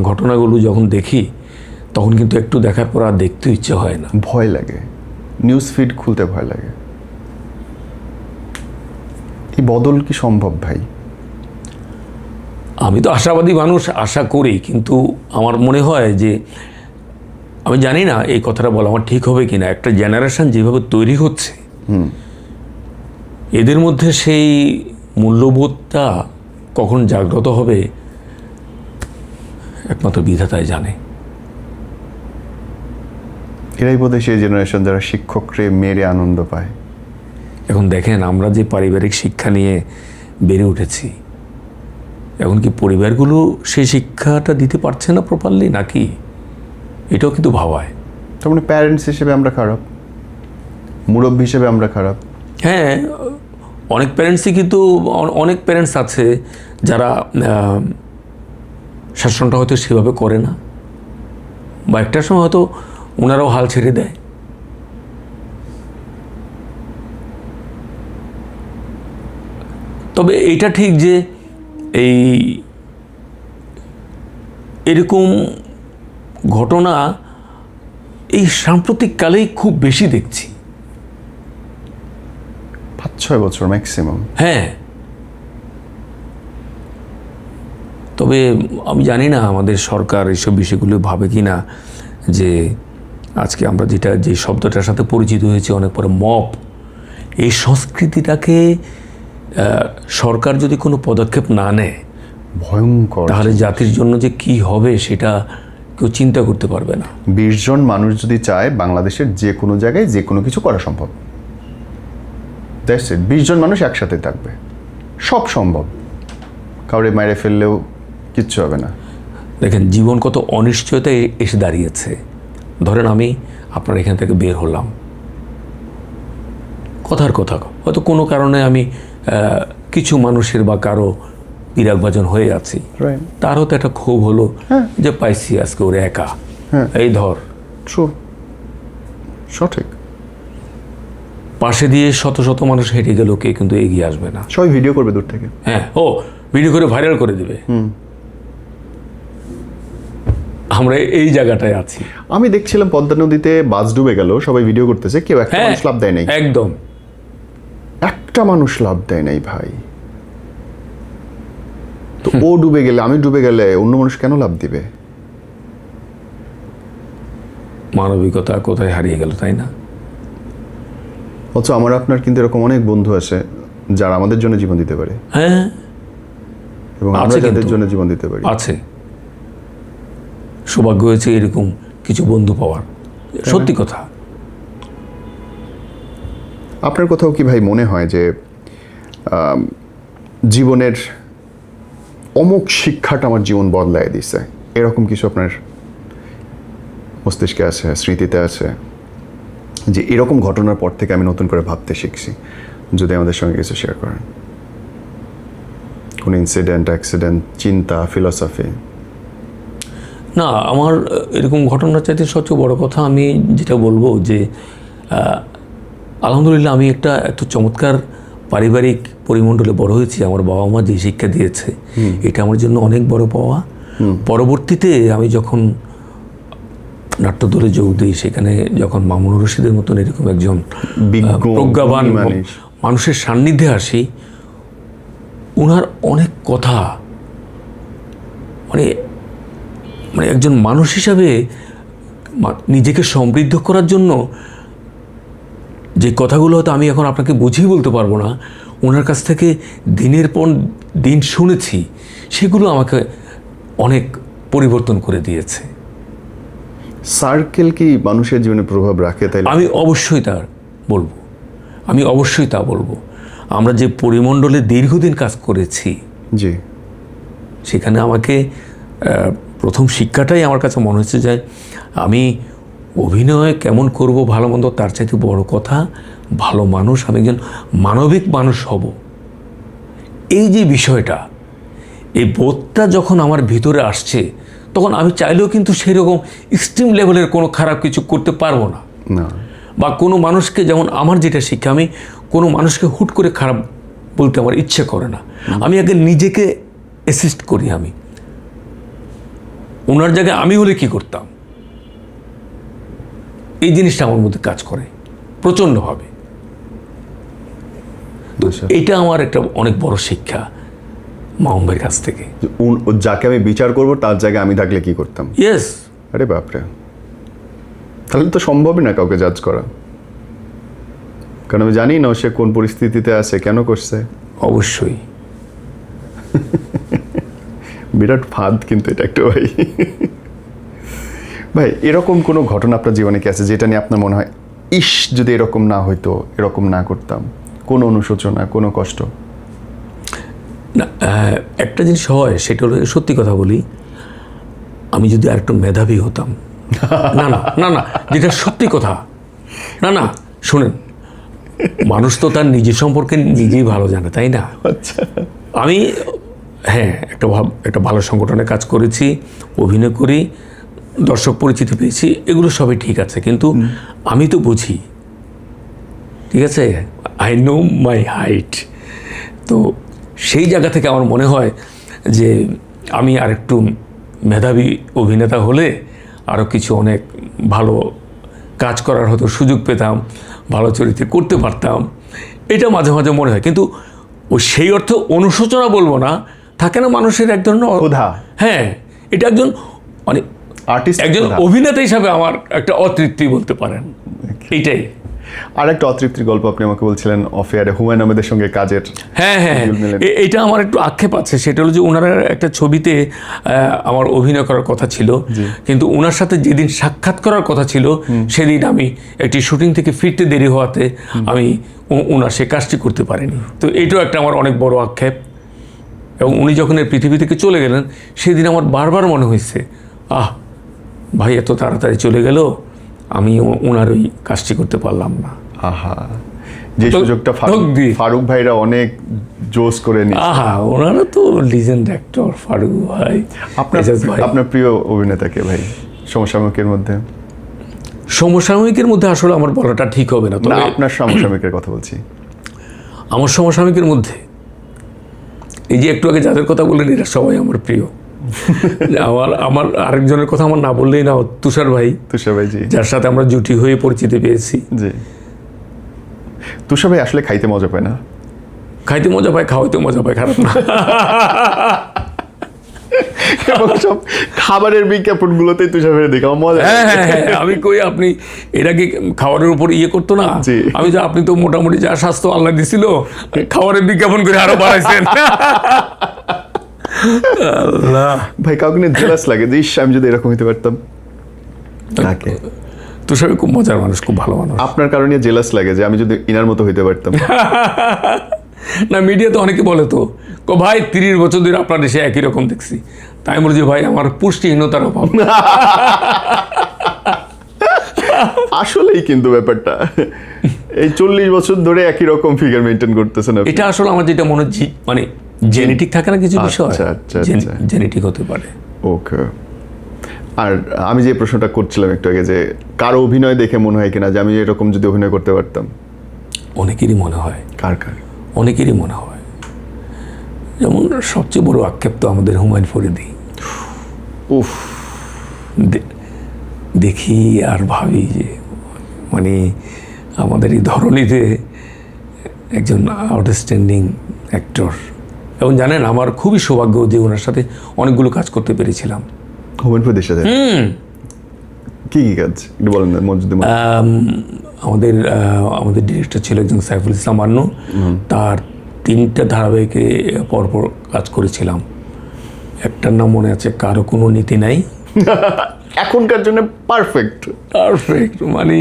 Speaker 2: ঘটনাগুলো যখন দেখি তখন কিন্তু একটু দেখার পর আর দেখতে ইচ্ছে হয় না,
Speaker 1: ভয় লাগে, নিউজ ফিড খুলতে ভয় লাগে। এই বদল কি সম্ভব ভাই?
Speaker 2: আমি তো আশাবাদী মানুষ, আশা করি, কিন্তু আমার মনে হয় যে আমি জানি না এই কথাটা বলা আমার ঠিক হবে কিনা, একটা জেনারেশন যেভাবে তৈরি হচ্ছে এদের মধ্যে সেই মূল্যবোধটা কখন জাগ্রত হবে একমাত্র বিধাতাই জানে।
Speaker 1: এরাই বোধহয় সেই জেনারেশন যারা শিক্ষকরে মেরে আনন্দ পায়।
Speaker 2: এখন দেখেন, আমরা যে পারিবারিক শিক্ষা নিয়ে বেড়ে উঠেছি, এখন কি পরিবারগুলো সেই শিক্ষাটা দিতে পারছে না প্রপারলি, নাকি? এটাও কিন্তু ভাবায়।
Speaker 1: তার মানে প্যারেন্টস হিসেবে আমরা খারাপ, মুরব্বী হিসেবে আমরা খারাপ?
Speaker 2: হ্যাঁ, অনেক প্যারেন্টসই কিন্তু, অনেক প্যারেন্টস আছে যারা শাসনটা হয়তো সেভাবে করে না, বা একটা সময় হয়তো ওনারাও হাল ছেড়ে দেয়। তবে এইটা ঠিক যে এরকম ঘটনা এই সাম্প্রতিককালেই খুব বেশি দেখছি।
Speaker 1: 5-6 বছর ম্যাক্সিমাম।
Speaker 2: হ্যাঁ, তবে আমি জানি না আমাদের সরকার এইসব বিষয়গুলো ভাবে কি না, যে আজকে আমরা যে শব্দটার সাথে পরিচিত হয়েছে অনেক পরে, মব, এই সংস্কৃতিটাকে সরকার যদি কোনো পদক্ষেপ না নেয়
Speaker 1: ভয়ঙ্কর,
Speaker 2: তাহলে জাতির জন্য যে কি হবে সেটা কেউ চিন্তা করতে পারবে না।
Speaker 1: 20 জন মানুষ যদি চায় বাংলাদেশের যে কোনো জায়গায় যে কোনো কিছু করা সম্ভব। That's it. 20 জন মানুষ একসাথে থাকবে, সব সম্ভব। কাউরে মেরে ফেললেও কিচ্ছু হবে না।
Speaker 2: দেখেন জীবন কত অনিশ্চয়তায় এসে দাঁড়িয়েছে। ধরেন আমি আপনার এখান থেকে বের হলাম, কথার কথা হয়তো কোনো কারণে আমি কিছু মানুষের বা কারো বিরাগভাজন হয়ে আছি, তার হয়তো একটা ক্ষোভ হলো যে পাইছি আজকে ওরে একা, এই ধর।
Speaker 1: ট্রু, সঠিক।
Speaker 2: পাশে দিয়ে শত শত মানুষ হেঁটে গেল, কে কিন্তু এগিয়ে আসবে না।
Speaker 1: সবাই ভিডিও করবে দূর থেকে।
Speaker 2: হ্যাঁ, ও ভিডিও করে ভাইরাল করে দিবে। আমরা এই জায়গাটায় আছি।
Speaker 1: আমি দেখছিলাম পদ্মা নদীতে বাস ডুবে গেল, সবাই ভিডিও করতেছে, কেউ একটা মানুষ লাভ দেয় নাই।
Speaker 2: একদম,
Speaker 1: একটা মানুষ লাভ দেয় নাই ভাই। তো ও ডুবে গেলে, আমি ডুবে গেলে অন্য মানুষ কেন লাভ দিবে?
Speaker 2: মানবিকতা কোথায় হারিয়ে গেল, তাই না?
Speaker 1: অথচ আমার আপনার কিন্তু এরকম অনেক বন্ধু আছে যারা আমাদের জন্য জীবন দিতে পারে।
Speaker 2: হ্যাঁ,
Speaker 1: এবং আমরা যাদের জন্য জীবন দিতে পারি।
Speaker 2: আছে, সৌভাগ্য হয়েছে এরকম কিছু বন্ধু পাওয়ার, সত্যি কথা।
Speaker 1: আপনার কোথাও কি ভাই মনে হয় যে জীবনের অমুক শিক্ষাটা আমার জীবন বদলায় দিছে, এরকম কিছু আপনার মস্তিষ্কে আছে, স্মৃতিতে আছে, যে এরকম ঘটনার পর থেকে আমি নতুন করে ভাবতে শিখছি? যদি আমাদের সঙ্গে কিছু শেয়ার করেন, কোন ইনসিডেন্ট, অ্যাক্সিডেন্ট, চিন্তা, ফিলসফি।
Speaker 2: না, আমার এরকম ঘটনার চাইতে সবচেয়ে বড় কথা আমি যেটা বলবো যে আলহামদুলিল্লাহ আমি একটা এত চমৎকার পারিবারিক পরিমণ্ডলে বড় হয়েছি। আমার বাবা মা যে শিক্ষা দিয়েছে এটা আমার জন্য অনেক বড় পাওয়া। পরবর্তীতে আমি যখন নাট্যদলে যোগ দিই, সেখানে যখন মামুনুর রশিদের মতন এরকম একজন প্রজ্ঞাবান মানুষের সান্নিধ্যে আসি, ওনার অনেক কথা মানে একজন মানুষ হিসাবে নিজেকে সমৃদ্ধ করার জন্য যে কথাগুলো হয়তো আমি এখন আপনাকে বুঝিয়ে বলতে পারবো না, ওনার কাছ থেকে দিনের পর দিন শুনেছি, সেগুলো আমাকে অনেক পরিবর্তন করে দিয়েছে।
Speaker 1: সার্কেল কি মানুষের জীবনে প্রভাব রাখে? তাই
Speaker 2: আমি অবশ্যই তা বলবো। আমরা যে পরিমণ্ডলে দীর্ঘদিন কাজ করেছি,
Speaker 1: জি,
Speaker 2: সেখানে আমাকে প্রথম শিক্ষাটাই আমার কাছে মনে হচ্ছে যে আমি অভিনয় কেমন করব ভালো মন্দ তার চাইতে বড় কথা ভালো মানুষ, আমি একজন মানবিক মানুষ হব। এই যে বিষয়টা, এই বোধটা যখন আমার ভিতরে আসছে, তখন আমি চাইলেও কিন্তু সেরকম এক্সট্রিম লেভেলের কোনো খারাপ কিছু করতে পারবো না।
Speaker 1: না,
Speaker 2: বা কোনো মানুষকে, যেমন আমার যেটা শিক্ষা, আমি কোনো মানুষকে হুট করে খারাপ বলতে আমার ইচ্ছে করে না। আমি আগে নিজেকে অ্যাসিস্ট করি। আমি ওনার জায়গায় আমি হলে কি করতাম, এই জিনিসটা আমার মধ্যে কাজ করে প্রচণ্ডভাবে। এটা আমার একটা অনেক বড় শিক্ষা মাহমুদের কাছ থেকে।
Speaker 1: যাকে আমি বিচার করব তার জায়গায় আমি থাকলে কি করতাম?
Speaker 2: ইয়েস।
Speaker 1: আরে বাপরে, তাহলে তো সম্ভবই না কাউকে জাজ করা, কারণ আমি জানি না সে কোন পরিস্থিতিতে আছে, কেন করছে।
Speaker 2: অবশ্যই।
Speaker 1: বিরাট ফাঁদ কিন্তু এটা একটা। ভাই ভাই এরকম কোনো ঘটনা আপনার জীবনে কি আছে যেটা নিয়ে আপনার মনে হয় ইস যদি এরকম না হইতো, এরকম না করতাম? কোনো অনুশোচনা, কোনো কষ্ট?
Speaker 2: না, একটা জিনিস হয়, সেটা হলো, সত্যি কথা বলি, আমি যদি আর একটু মেধাবী হতাম। না না না না, যেটা সত্যি কথা। না না, শুনেন, মানুষ তো তার নিজের সম্পর্কে নিজেই ভালো জানে, তাই না?
Speaker 1: আচ্ছা,
Speaker 2: আমি একটা ভালো সংগঠনে কাজ করেছি, অভিনয় করি, দর্শক পরিচিতি পেয়েছি, এগুলো সবই ঠিক আছে, কিন্তু আমি তো বুঝি, ঠিক আছে, আই নো মাই হাইট। তো সেই জায়গা থেকে আমার মনে হয় যে আমি আরেকটু মেধাবী অভিনেতা হলে আরও কিছু অনেক ভালো কাজ করার হয়তো সুযোগ পেতাম, ভালো চরিত্রে করতে পারতাম, এটা মাঝে মাঝে মনে হয়। কিন্তু সেই অর্থ অনুশোচনা বলবো না, থাকে না মানুষের এক ধরনের
Speaker 1: ক্ষুধা।
Speaker 2: হ্যাঁ, এটা একজন মানে
Speaker 1: আর্টিস্ট,
Speaker 2: একজন অভিনেতা হিসাবে আমার একটা অতৃপ্তি বলতে পারেন, এইটাই।
Speaker 1: আর একটা অতৃপ্তির গল্প আপনি আমাকে বলছিলেন অফেয়ারে হুমায়ুন আহমেদের সঙ্গে কাজের।
Speaker 2: হ্যাঁ হ্যাঁ, এটা আমার একটু আক্ষেপ আছে। সেটা হলো যে ওনার একটা ছবিতে আমার অভিনয় করার কথা ছিল, কিন্তু ওনার সাথে যেদিন সাক্ষাৎ করার কথা ছিল সেদিন আমি একটি শুটিং থেকে ফিরতে দেরি হওয়াতে আমি ওনার সে কাজটি করতে পারিনি। তো এটাও একটা আমার অনেক বড় আক্ষেপ। এবং উনি যখন এই পৃথিবী থেকে চলে গেলেন, সেদিন আমার বারবার মনে হয়েছে, ভাই এত তাড়াতাড়ি চলে গেল, আমি ওনার ওই কাজটি করতে পারলাম না।
Speaker 1: আহা, যে সুযোগটা ফারুক ভাইরা অনেক জোস করে নিয়েছে।
Speaker 2: ওনারা তো লিজেন্ড অ্যাক্টর, ফারুক ভাই।
Speaker 1: আপনার প্রিয় অভিনেতাকে ভাই সমসাময়িকের মধ্যে?
Speaker 2: সমসাময়িকের মধ্যে আসলে আমার বলাটা ঠিক হবে না, তবে
Speaker 1: আপনার সমসাময়িকের কথা বলছি।
Speaker 2: আমার সমসাময়িকের মধ্যে এই যে একটু আগে যাদের কথা বললেন, এরা সবাই আমার প্রিয়। আমার আরেকজনের কথা আমার না বললেই না, তুষার ভাই, জি, যার সাথে আমরা জুটি হয়ে পরিচিতি পেয়েছি।
Speaker 1: জি, তুষার ভাই আসলে খাইতে মজা পায় না?
Speaker 2: খাইতে মজা পায়, খাওয়াইতে মজা পায়, খারাপ না।
Speaker 1: এবং সব খাবারের বিজ্ঞাপনগুলোতেই তুষার ভাই দেখে আমার মজা।
Speaker 2: হ্যাঁ, আমি কই আপনি এটা কি খাবারের উপর করতো না? আমি যে আপনি তো মোটামুটি যা স্বাস্থ্য আল্লাহ দিছিল, খাবারের বিজ্ঞাপন করে আরো বাড়াইছেন।
Speaker 1: ভাই কাউকে নিয়ে জেলাস লাগে যে আমি যদি এরকম হইতে পারতাম?
Speaker 2: তুষার খুব মজার মানুষ, খুব ভালো মানুষ।
Speaker 1: আপনার কারণে জেলাস লাগে যে আমি যদি ইনার মতো হইতে পারতাম?
Speaker 2: না, মিডিয়াতে অনেকে বলে তো, ভাই 30 বছর ধরে আপনার দেশে একই রকম দেখছি। তাই বলছি, ভাই আমার পুষ্টিহীনতার অভাব।
Speaker 1: আসলেই কিন্তু ব্যাপারটা এই 40 বছর ধরে একই রকম ফিগার মেনটেন করতেছেন।
Speaker 2: এটা আসলে আমার যেটা মনে হয়, মানে জেনেটিক থাকে না কিছু বিষয়, জেনেটিক হতে পারে।
Speaker 1: ওকে। আর আমি যে প্রশ্নটা করছিলাম একটু আগে, যে কারো অভিনয় দেখে মনে হয় কিনা যে আমি এরকম যদি অভিনয় করতে পারতাম?
Speaker 2: অনেকেরই মনে হয়।
Speaker 1: কার?
Speaker 2: অনেকেরই মনে হয়। যেমন সবচেয়ে বড় আক্ষেপ তো আমাদের হুমায়ুন ফরিদি।
Speaker 1: উফ,
Speaker 2: দেখি আর ভাবি যে মানে আমাদের এই ধরনীতে একজন আউটস্ট্যান্ডিং অ্যাক্টর। এবং জানেন, আমার খুবই সৌভাগ্য যে ওনার সাথে অনেকগুলো কাজ করতে পেরেছিলাম।
Speaker 1: হুমায়ুন ফরিদির সাথে কি কাজ একটু বলেন না?
Speaker 2: আমাদের ডিরেক্টর ছিল একজন সাইফুল ইসলাম আন্নু, তার 3টা ধারাবাহিকে পরপর কাজ করেছিলাম। একটার নাম মনে আছে, কারো কোনো নীতি নাই।
Speaker 1: এখনকার জন্য পারফেক্ট,
Speaker 2: পারফেক্ট মানে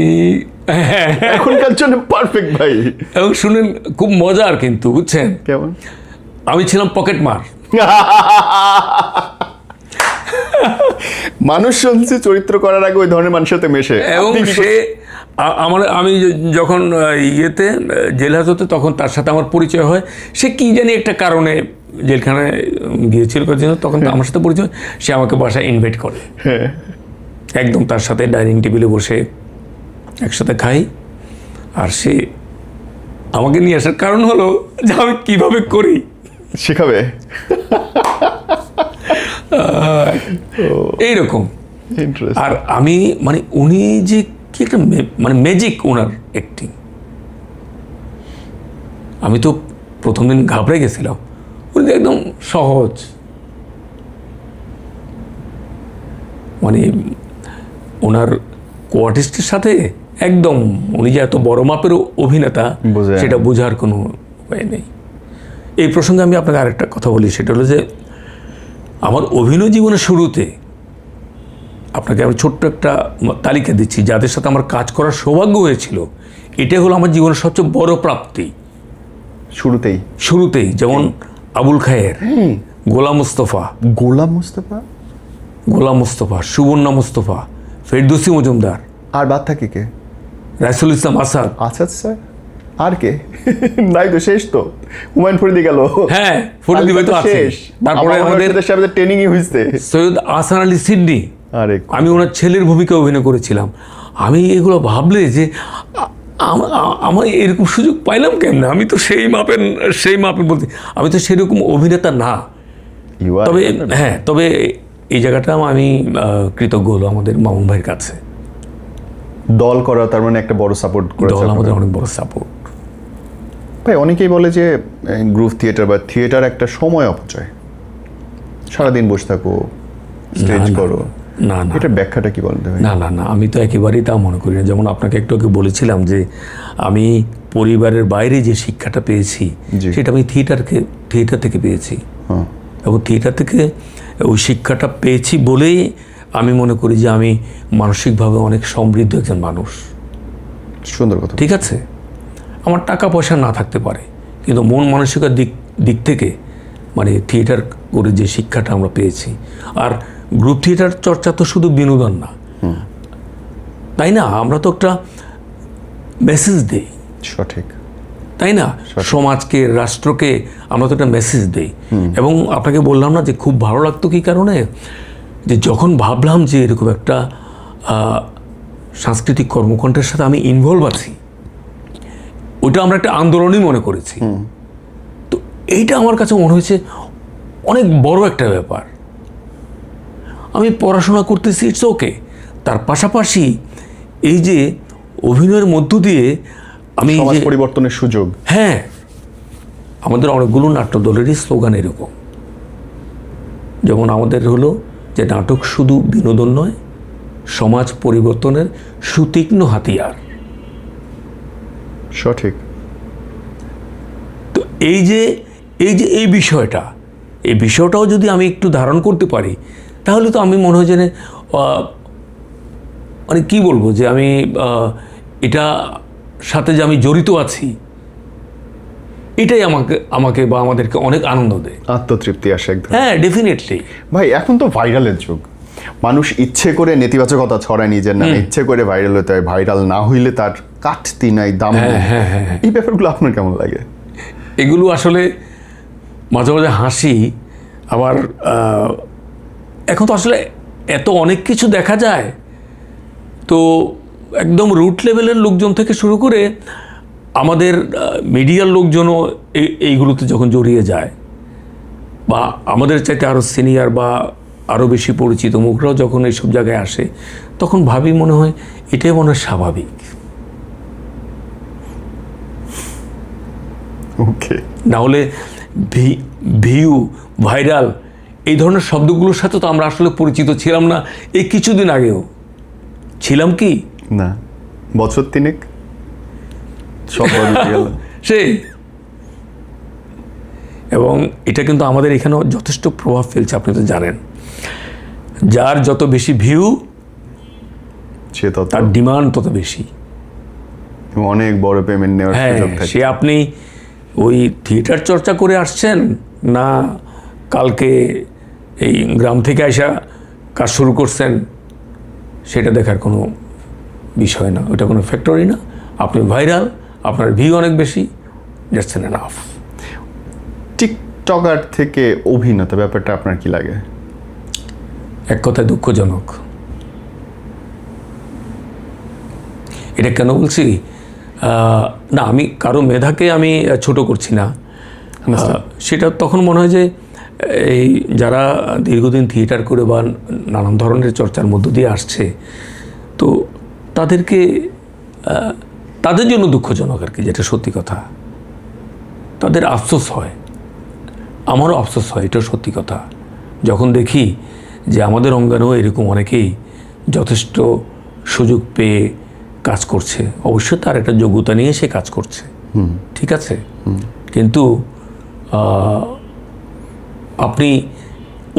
Speaker 1: এখনকার জন্য পারফেক্ট ভাই।
Speaker 2: এবং শুনেন খুব মজার কিন্তু, বুঝছেন,
Speaker 1: কেমন?
Speaker 2: আমি ছিলাম পকেট মার।
Speaker 1: মানুষ শুনছি চরিত্র করার আগে ওই ধরনের মানুষের সাথে মেশে।
Speaker 2: এবং
Speaker 1: আপনি কি
Speaker 2: সে আমি যখন ইয়েতে জেল হাজতে, তখন তার সাথে আমার পরিচয় হয়। সে কি জানি একটা কারণে জেলখানায় গিয়েছিল তখন তো আমার সাথে পরিচয়। সে আমাকে বাসায় ইনভাইট করে, একদম তার সাথে ডাইনিং টেবিলে বসে একসাথে খাই। আর সে আমাকে নিয়ে আসার কারণ হলো যে আমি কীভাবে করি
Speaker 1: শেখাবে,
Speaker 2: এইরকম।
Speaker 1: ইন্টারেস্টিং।
Speaker 2: আর আমি মানে উনি যে কি একটা মানে ম্যাজিক ওনার অ্যাক্টিং। আমি তো প্রথম দিন ঘাবড়ে গেছিলাম। উনি তো একদম সহজ, মানে ওনার কোয়ার্টিস্টের সাথে একদম, উনি যে এত বড় মাপের অভিনেতা
Speaker 1: বোঝা
Speaker 2: সেটা বোঝার কোনো উপায় নেই। এই প্রসঙ্গে আমি আপনাকে আরেকটা কথা বলি, সেটা হলো যে আমার অভিনয় জীবনের শুরুতে আপনাকে আমি ছোট্ট একটা তালিকা দিচ্ছি যাদের সাথে আমার কাজ করার সৌভাগ্য হয়েছিল। এটাই হলো আমার জীবনের সবচেয়ে বড় প্রাপ্তি। শুরুতেই যেমন আবুল খায়ের, গোলাম মুস্তফা, সুবর্ণা মুস্তফা, ফেরদৌসী মজুমদার,
Speaker 1: আর বাদ থাকে কে?
Speaker 2: রাইসুল ইসলাম আসাদ।
Speaker 1: আচ্ছা স্যার, আর কে? নাই তো, শেষ তো। হুমায়ুন ফরিদি গেল।
Speaker 2: হ্যাঁ, ফরিদি ভাই তো আছে। তারপরে আমাদের
Speaker 1: ট্রেনিংই হয়েছে
Speaker 2: সৈয়দ আহসান আলী সিডনি। আমি ওনার ছেলের ভূমিকা অভিনয় করেছিলাম। আমি এগুলো ভাবলে যে আমার এরকম সুযোগ পাইলাম কেমন? আমি তো সেই মাপের বলতে, আমি তো সেরকম অভিনেতা না। তবে এই জায়গাটা আমি কৃতজ্ঞ হলো আমাদের মামুন ভাইয়ের কাছে।
Speaker 1: দল করা তার মানে একটা বড় সাপোর্ট করেছে।
Speaker 2: দল আমাদের অনেক বড় সাপোর্ট।
Speaker 1: ভাই অনেকেই বলে যে গ্রুপ থিয়েটার বা থিয়েটার একটা সময় অপচয়, সারাদিন বসে থাকো, স্টেজ করো।
Speaker 2: না,
Speaker 1: এটার ব্যাখ্যাটা কি বলতে হয়?
Speaker 2: না, আমি তো একেবারেই তা মনে করি না। যেমন আপনাকে একটু আগে বলেছিলাম যে আমি পরিবারের বাইরে যে শিক্ষাটা পেয়েছি সেটা আমি থিয়েটার থেকে পেয়েছি। এবং থিয়েটার থেকে ওই শিক্ষাটা পেয়েছি বলেই আমি মনে করি যে আমি মানসিকভাবে অনেক সমৃদ্ধ একজন মানুষ।
Speaker 1: সুন্দর কথা।
Speaker 2: ঠিক আছে, আমার টাকা পয়সা না থাকতে পারে, কিন্তু মন মানসিকতার দিক থেকে মানে থিয়েটার করে যে শিক্ষাটা আমরা পেয়েছি। আর গ্রুপ থিয়েটার চর্চা তো শুধু বিনোদন না, তাই না? আমরা তো একটা মেসেজ দিই,
Speaker 1: সঠিক,
Speaker 2: তাই না? সমাজকে, রাষ্ট্রকে আমরা তো একটা মেসেজ দিই। এবং আপনাকে বললাম না যে খুব ভালো লাগতো কি কারণে, যে যখন ভাবলাম যে এরকম একটা সাংস্কৃতিক কর্মকাণ্ডের সাথে আমি ইনভলভ আছি, ওইটা আমরা একটা আন্দোলনই মনে করেছি। তো এইটা আমার কাছে মনে হয়েছে অনেক বড় একটা ব্যাপার। আমি পড়াশোনা করতেছি, ইটস ওকে, তার পাশাপাশি এই যে অভিনয়ের মধ্য দিয়ে আমি
Speaker 1: সমাজ পরিবর্তনের সুযোগ।
Speaker 2: হ্যাঁ, আমাদের অনেকগুলো নাট্য দলেরই স্লোগান এরকম, যেমন আমাদের হলো যে নাটক শুধু বিনোদন নয়, সমাজ পরিবর্তনের সুতীক্ষ্ণ হাতিয়ার।
Speaker 1: সঠিক।
Speaker 2: তো এই বিষয়টাও যদি আমি একটু ধারণ করতে পারি, তাহলে তো আমি মনে হয় যে মানে কি বলবো, যে আমি এটা সাথে যে আমি জড়িত আছি, এটাই আমাকে বা আমাদেরকে অনেক আনন্দ দেয়,
Speaker 1: আত্মতৃপ্তি আসে একদম।
Speaker 2: হ্যাঁ, ডেফিনেটলি।
Speaker 1: ভাই এখন তো ভাইরালের যুগ, মানুষ ইচ্ছে করে নেতিবাচকতা ছড়ায় নিজের নামে, ইচ্ছে করে ভাইরাল হতে হয়, ভাইরাল না হইলে তার কাটতি নাই, দাম নেই। এই ব্যাপারগুলো আপনার কেমন লাগে?
Speaker 2: এগুলো আসলে মাঝে মাঝে হাসি, আবার এখন তো আসলে এত অনেক কিছু দেখা যায়, তো একদম রুট লেভেলের লোকজন থেকে শুরু করে আমাদের মিডিয়ার লোকজনও এইগুলোতে যখন জড়িয়ে যায়, বা আমাদের চাইতে আরও সিনিয়র বা আরও বেশি পরিচিত মুখরাও যখন এইসব জায়গায় আসে, তখন ভাবি মনে হয় এটাই মনে হয় স্বাভাবিক।
Speaker 1: ওকে,
Speaker 2: না হলে ভিউ, ভাইরাল, এই ধরনের শব্দগুলোর সাথে তো আমরা আসলে পরিচিত ছিলাম না এই কিছুদিন আগেও। ছিলাম কি
Speaker 1: না, বছর তিনেক সব বদলে গেল
Speaker 2: সেই। এবং এটা কিন্তু আমাদের এখানেও যথেষ্ট প্রভাব ফেলছে। আপনি তো জানেন, যার যত বেশি ভিউ
Speaker 1: সে তত
Speaker 2: তার ডিমান্ড তত বেশি।
Speaker 1: অনেক বড় পেমেন্ট নেওয়ার
Speaker 2: হ্যাঁ,
Speaker 1: সুযোগ থাকে।
Speaker 2: সে আপনি ওই থিয়েটার চর্চা করে আসছেন না কালকে এই গ্রাম থেকে আইসা কাজ শুরু করছেন, সেটা দেখার কোনো বিষয় না, ওটা কোনো ফ্যাক্টরি না। আপনি ভাইরাল, আপনার ভিউ অনেক বেশি, দ্যাটস এনাফ।
Speaker 1: টিকটকার থেকে অভিনেতা ব্যাপারটা আপনার কি লাগে?
Speaker 2: এক কথায় দুঃখজনক। এটা কেন বলছি, না আমি কারো মেধাকে আমি ছোট করছি না, সেটা তখন মনে হয় যে এই যারা দীর্ঘদিন থিয়েটার করে বা নানান ধরনের চর্চার মধ্য দিয়ে আসছে, তো তাদেরকে তাদের জন্য দুঃখজনক আর কি, যেটা সত্যি কথা। তাদের আফসোস হয়, আমারও আফসোস হয়, এটাও সত্যি কথা। যখন দেখি যে আমাদের অঙ্গনেও এরকম অনেকেই যথেষ্ট সুযোগ পেয়ে কাজ করছে, অবশ্যই তার একটা যোগ্যতা নিয়ে সে কাজ করছে, ঠিক আছে, কিন্তু আপনি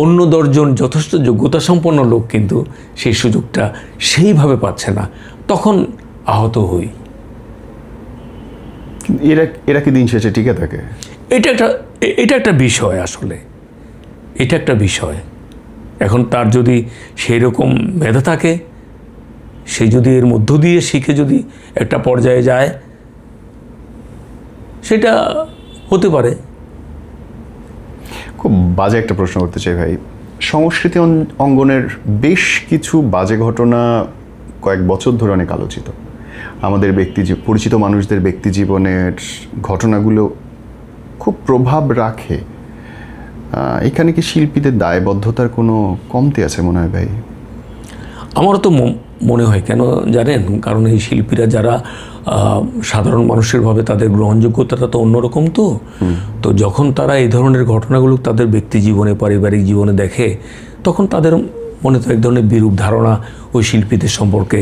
Speaker 2: অন্য 10 জন যথেষ্ট যোগ্যতা সম্পন্ন লোক কিন্তু সেই সুযোগটা সেইভাবে পাচ্ছে না, তখন আহত হই।
Speaker 1: এরা কি দিন শেষে টিকে থাকে?
Speaker 2: এটা একটা বিষয়, আসলে এটা একটা বিষয়। এখন তার যদি সেই রকম মেধা থাকে, সে যদি এর মধ্য দিয়ে শিখে যদি একটা পর্যায়ে যায়, সেটা হতে পারে।
Speaker 1: খুব বাজে একটা প্রশ্ন করতে চাই ভাই। সংস্কৃতি অঙ্গনের বেশ কিছু বাজে ঘটনা কয়েক বছর ধরে অনেক আলোচিত। আমাদের পরিচিত মানুষদের ব্যক্তি জীবনের ঘটনাগুলো খুব প্রভাব রাখে। এখানে কি শিল্পীদের দায়বদ্ধতার কোনো কমতি আছে মনে হয় ভাই?
Speaker 2: আমারও তো মনে হয়, কেন জানেন, কারণ এই শিল্পীরা যারা সাধারণ মানুষের ভাবে তাদের গ্রহণযোগ্যতাটা তো অন্যরকম, তো যখন তারা এই ধরনের ঘটনাগুলো তাদের ব্যক্তি জীবনে, পারিবারিক জীবনে দেখে, তখন তাদের মনে তো এক ধরনের বিরূপ ধারণা ওই শিল্পীদের সম্পর্কে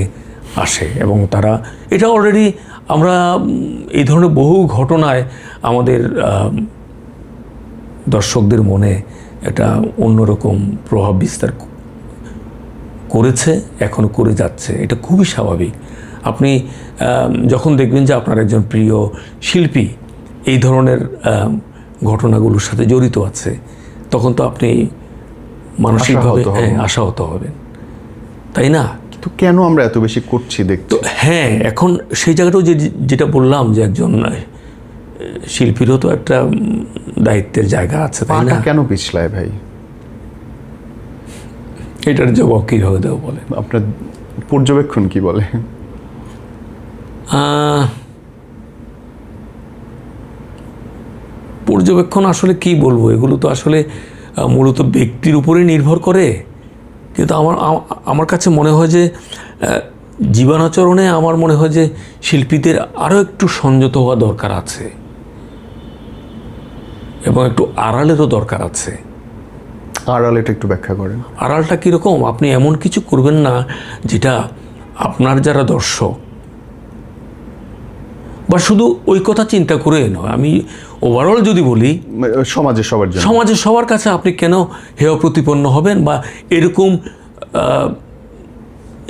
Speaker 2: আসে, এবং তারা এটা অলরেডি আমরা এই ধরনের বহু ঘটনায় আমাদের দর্শকদের মনে একটা অন্যরকম প্রভাব বিস্তার করেছে, এখনও করে যাচ্ছে। এটা খুবই স্বাভাবিক। আপনি যখন দেখবেন যে আপনার একজন প্রিয় শিল্পী এই ধরনের ঘটনাগুলোর সাথে জড়িত আছে, তখন তো আপনি মানসিকভাবে আশাহত হবেন, তাই না?
Speaker 1: তো কেন আমরা এত বেশি করছি দেখতে?
Speaker 2: তো হ্যাঁ, এখন সেই জায়গাটাও যেটা বললাম যে একজন শিল্পীরও তো একটা দায়িত্বের জায়গা আছে, তাই না?
Speaker 1: কেন পিছলায় ভাই?
Speaker 2: এটার জবাব কীভাবে দেবো বলেন?
Speaker 1: আপনার পর্যবেক্ষণ কি বলে?
Speaker 2: পর্যবেক্ষণ আসলে কি বলবো, এগুলো তো আসলে মূলত ব্যক্তির উপরে নির্ভর করে। কিন্তু আমার কাছে মনে হয় যে জীবনাচরণে আমার মনে হয় যে শিল্পীদের আরও একটু সংযত হওয়া দরকার আছে, এবং একটু আড়ালেরও দরকার আছে।
Speaker 1: আড়ালটা একটু ব্যাখ্যা করেন।
Speaker 2: আড়ালটা কীরকম? আপনি এমন কিছু করবেন না যেটা আপনার যারা দর্শক, বা শুধু ওই কথা চিন্তা করে নয়, আমি ওভারঅল যদি বলি, সমাজে সবার কাছে আপনি কেন হেয় প্রতিপন্ন হবেন, বা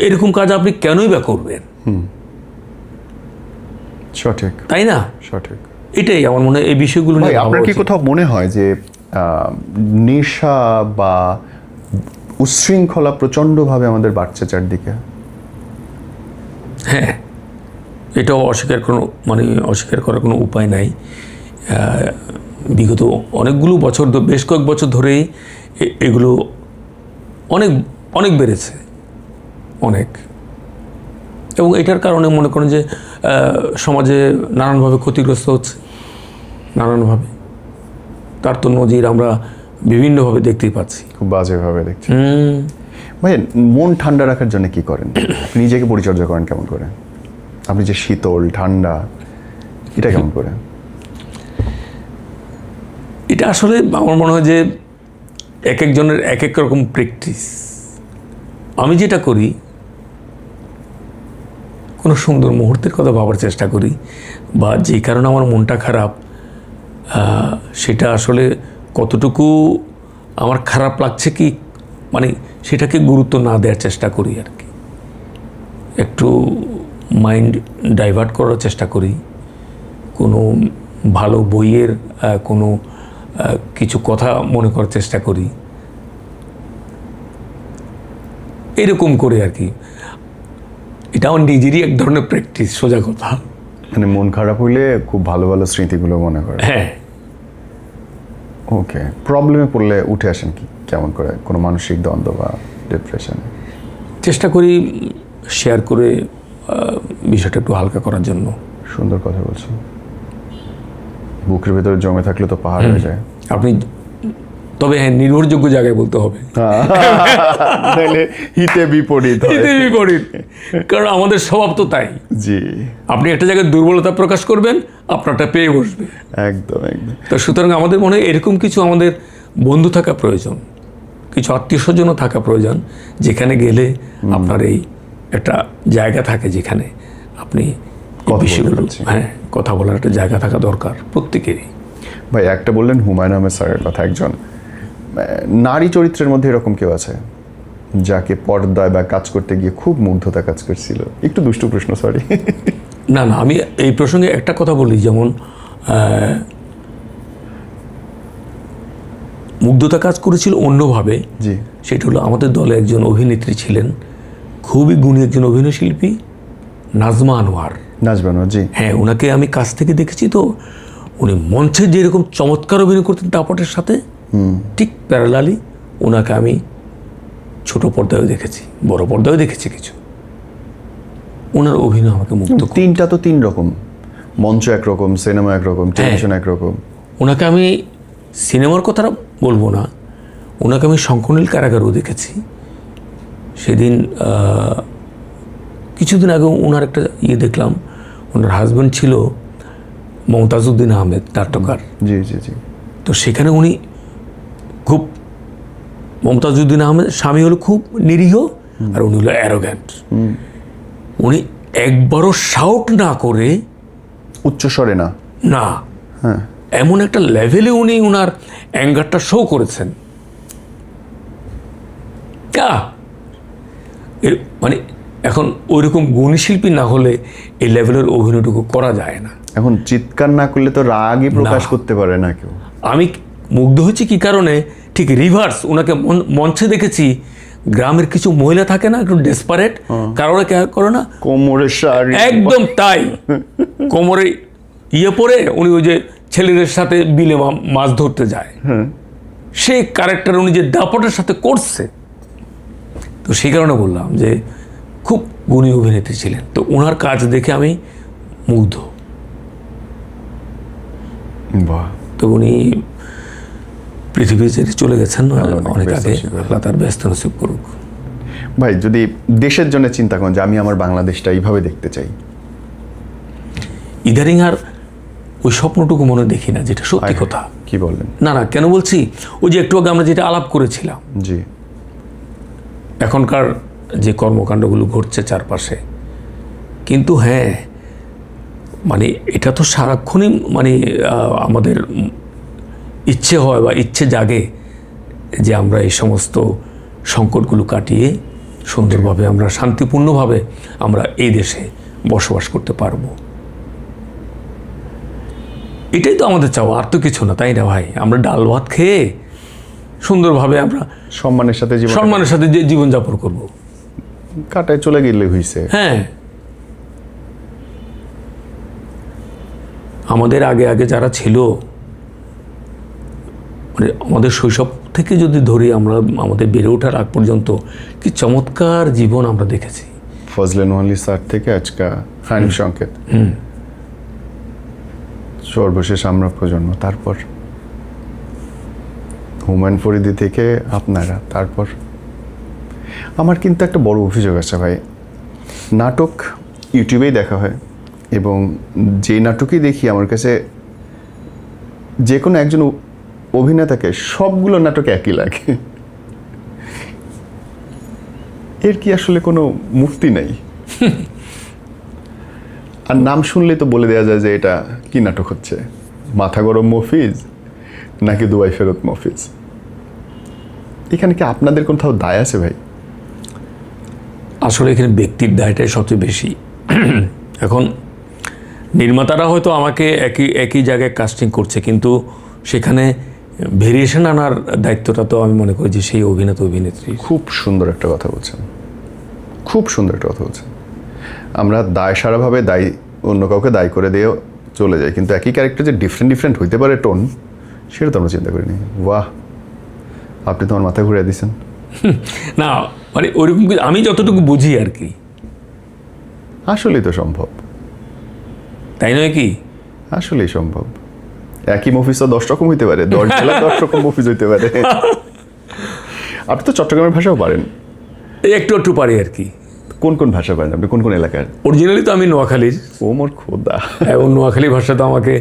Speaker 2: এরকম কাজ আপনি কেনই বা করবেন?
Speaker 1: সঠিক,
Speaker 2: তাই না?
Speaker 1: সঠিক।
Speaker 2: এটাই আমার মনে হয় এই বিষয়গুলো নিয়ে।
Speaker 1: আপনার কি কোথাও মনে হয় যে নেশা বা উচ্ছৃঙ্খলা প্রচণ্ডভাবে আমাদের বাড়ছে চারদিকে?
Speaker 2: হ্যাঁ, এটাও অস্বীকার করার কোনো উপায় নাই। বিগত অনেকগুলো বছর, বেশ কয়েক বছর ধরেই এগুলো অনেক বেড়েছে, অনেক। এবং এটার কারণে মনে করেন যে সমাজে নানানভাবে ক্ষতিগ্রস্ত হচ্ছে, নানানভাবে। তার তো নজির আমরা বিভিন্নভাবে দেখতেই পাচ্ছি,
Speaker 1: খুব বাজেভাবে দেখছি। ভাই, মন ঠান্ডা রাখার জন্য কি করেন? আপনি নিজেকে পরিচর্যা করেন কেমন করে? আপনি যে শীতল ঠান্ডা, এটা কেমন করে?
Speaker 2: এটা আসলে আমার মনে হয় যে এক একজনের এক এক রকম প্র্যাকটিস। আমি যেটা করি, কোনো সুন্দর মুহূর্তের কথা ভাবার চেষ্টা করি, বা যেই কারণে আমার মনটা খারাপ, সেটা আসলে কতটুকু আমার খারাপ লাগছে কি, সেটাকে গুরুত্ব না দেওয়ার চেষ্টা করি আর কি। একটু মাইন্ড ডাইভার্ট করার চেষ্টা করি, কোনো ভালো বইয়ের কোনো কিছু কথা মনে করার চেষ্টা করি, এরকম করে আর কি। এটা আমার নিজেরই এক ধরনের প্র্যাকটিস, সোজা কথা।
Speaker 1: মানে মন খারাপ হইলে খুব ভালো ভালো স্মৃতিগুলো মনে করে।
Speaker 2: হ্যাঁ।
Speaker 1: ওকে, প্রবলেমে পড়লে উঠে আসেন কি কেমন করে, কোনো মানসিক দ্বন্দ্ব বা ডিপ্রেশন?
Speaker 2: চেষ্টা করি শেয়ার করে বিষয়টা একটু হালকা করার জন্য।
Speaker 1: সুন্দর কথা বলছেন। বুকের ভেতরে জমে থাকলে তো পাহাড় হয়ে যায়।
Speaker 2: আপনি তবে হ্যাঁ, নির্ভরযোগ্য জায়গায় বলতে হবে,
Speaker 1: নাহলে হিতে বিপরীত হয়।
Speaker 2: হিতে বিপরীত। কারণ আমাদের স্বভাব তো তাই।
Speaker 1: জি,
Speaker 2: আপনি একটা জায়গায় দুর্বলতা প্রকাশ করবেন, আপনারটা পেয়ে বসবে।
Speaker 1: একদম একদম।
Speaker 2: তো সুতরাং আমাদের মনে হয় এরকম কিছু আমাদের বন্ধু থাকা প্রয়োজন, কিছু আত্মীয় স্বজনও থাকা প্রয়োজন, যেখানে গেলে আপনার এই একটা জায়গা থাকে যেখানে আপনি বিষয়গুলো, হ্যাঁ, কথা বলার একটা জায়গা থাকা দরকার প্রত্যেকেরই।
Speaker 1: ভাই, একটা বললেন হুমায়ুন আহমেদ স্যারের কথা, একজন নারী চরিত্রের মধ্যে এরকম কেউ আছে যাকে পর্দায় বা কাজ করতে গিয়ে খুব মুগ্ধতা কাজ করছিল? একটু দুষ্টু প্রশ্ন, সরি।
Speaker 2: না না, আমি এই প্রসঙ্গে একটা কথা বলি, যেমন মুগ্ধতা কাজ করেছিল অন্যভাবে।
Speaker 1: জি,
Speaker 2: সেটা হলো আমাদের দলে একজন অভিনেত্রী ছিলেন, খুবই গুণী একজন অভিনয় শিল্পী, নাজমা আনোয়ার।
Speaker 1: নাজবানো, জি।
Speaker 2: হ্যাঁ, ওনাকে আমি কাছ থেকে দেখেছি। তো উনি মঞ্চে যেরকম চমৎকার অভিনয় করতেন দাপটের সাথে, ঠিক প্যারালালি ওনাকে আমি ছোট পর্দায়ও দেখেছি, বড় পর্দায়ও দেখেছি কিছু। ওনার অভিনয় আমাকে মুগ্ধ করে।
Speaker 1: তিনটা তো তিন রকম, মঞ্চ একরকম, সিনেমা একরকম, টেলিভিশন একরকম।
Speaker 2: ওনাকে আমি সিনেমার কথাটা বলবো না, ওনাকে আমি শঙ্করনীল কারাগারেও দেখেছি। সেদিন কিছুদিন আগে ওনার একটা দেখলাম, ওনার হাজব্যান্ড ছিল মমতাজউদ্দিন আহমেদ, নাট্যকার।
Speaker 1: জি জি জি।
Speaker 2: তো সেখানে উনি খুব, মমতাজউদ্দিন আহমেদ স্বামী হলো খুব নিরীহ, আর উনি হলো অ্যারোগ্যান্ট। উনি একবারও শাউট না করে,
Speaker 1: উচ্চস্বরে না,
Speaker 2: না,
Speaker 1: হ্যাঁ,
Speaker 2: এমন একটা লেভেলে উনি ওনার অ্যাঙ্গারটা শো করেছেন। মানে এখন ওইরকম গুণী শিল্পী না হলে এই লেভেলের অভিনয়টুকু করা যায় না।
Speaker 1: এখন চিৎকার না করলে তো রাগই প্রকাশ করতে পারে না কেউ।
Speaker 2: আমি মুগ্ধ হয়েছি কি কারণে, ঠিক রিভার্স, ওনাকে মঞ্চে দেখেছি, গ্রামের কিছু মহিলা থাকে না একটু ডেসপারেট, কারণে কে করে না,
Speaker 1: কোমরে শাড়ি,
Speaker 2: একদম তাই, কোমরে পরে উনি ওই যে ছেলেদের সাথে বিলে মাছ ধরতে যায়, সেই ক্যারেক্টার উনি যে দাপটের সাথে করছে। তো সেই কারণে বললাম যে খুব গুণী অভিনেত্রী ছিলেন। তো ওনার কাজ দেখে আমি মুগ্ধ।
Speaker 1: বাহ।
Speaker 2: তো উনি পৃথিবী ছেড়ে চলে গেছেন অনেক আগে, আল্লাহ তার ব্যস্ত নসিব করুক।
Speaker 1: ভাই, যদি দেশের জন্য চিন্তা করেন যে আমি আমার বাংলাদেশটা এইভাবে দেখতে চাই,
Speaker 2: ইদারিং আর ওই স্বপ্নটুকু মনে দেখি না, যেটা সত্যি কথা।
Speaker 1: কি বললেন?
Speaker 2: না না, কেন বলছি, ওই যে একটু আগে আমরা যেটা আলাপ করেছিলাম,
Speaker 1: জি,
Speaker 2: এখনকার যে কর্মকাণ্ডগুলো ঘটছে চারপাশে, কিন্তু হ্যাঁ, মানে এটা তো সারাক্ষণই মানে আমাদের ইচ্ছে হয় বা ইচ্ছে জাগে যে আমরা এই সমস্ত সংকটগুলো কাটিয়ে সুন্দরভাবে আমরা শান্তিপূর্ণভাবে আমরা এই দেশে বসবাস করতে পারবো। এটাই তো আমাদের চাওয়া, আর তো কিছু না, তাই না ভাই? আমরা ডাল ভাত খেয়ে সুন্দরভাবে আমরা
Speaker 1: সম্মানের সাথে
Speaker 2: যে জীবনযাপন করব,
Speaker 1: কাটায় চলে গেলে হইছে।
Speaker 2: হ্যাঁ, আমাদের আগে আগে যারা ছিল, মানে আমাদের শৈশব থেকে যদি ধরি, আমরা আমাদের বেড়ে ওঠার আগ পর্যন্ত কি চমৎকার জীবন আমরা দেখেছি।
Speaker 1: ফজলে নোয়ালি স্যার থেকে আজকা হানিফ সংকেত, সর্বশেষ আমরা প্রজন্ম, তারপর হুমায়ুন ফরিদি থেকে আপনারা, তারপর আমার কিন্তু একটা বড় অভিযোগ আছে ভাই, নাটক ইউটিউবেই দেখা হয়, এবং যে নাটকই দেখি আমার কাছে যে কোনো একজন অভিনেতাকে সবগুলো নাটক একই লাগে। এর কি আসলে কোনো মুক্তি নেই? আর নাম শুনলেই তো বলে দেওয়া যায় যে এটা কি নাটক হচ্ছে, মাথা গরম মফিজ নাকি দুবাই ফেরত মফিজ। এখানে কি আপনাদের কোথাও দায় আছে ভাই?
Speaker 2: আসলে এখানে ব্যক্তির দায়টাই সবচেয়ে বেশি। এখন নির্মাতারা হয়তো আমাকে একই জায়গায় কাস্টিং করছে, কিন্তু সেখানে ভেরিয়েশন আনার দায়িত্বটা তো আমি মনে করি যে সেই অভিনেত্রী।
Speaker 1: খুব সুন্দর একটা কথা বলছেন, খুব সুন্দর একটা কথা বলছেন। আমরা দায় সারাভাবে দায়ী অন্য কাউকে দায়ী করে দিয়ে চলে যাই, কিন্তু একই ক্যারেক্টার যে ডিফারেন্ট হইতে পারে টোন, সেটা তো আমরা চিন্তা করিনি। বাহ, আপনি তোমার মাথা ঘুরিয়ে দিয়েছেন।
Speaker 2: না মানে ওইরকম আমি যতটুকু বুঝি আর কি।
Speaker 1: আসলেই তো সম্ভব,
Speaker 2: তাই নয় কি?
Speaker 1: আসলেই সম্ভব। একই মুভিজ তো 10 রকম হইতে পারে, 10 জেলা 10 রকম মুভিজ হইতে পারে। আপনি তো চট্টগ্রামের ভাষাও পারেন।
Speaker 2: একটু পারি আর কি।
Speaker 1: কোন কোন ভাষা পারেন আপনি, কোন কোন এলাকার?
Speaker 2: অরিজিনালি তো আমি নোয়াখালীর।
Speaker 1: ও মোর খোদা।
Speaker 2: এবং নোয়াখালী ভাষা তো আমাকে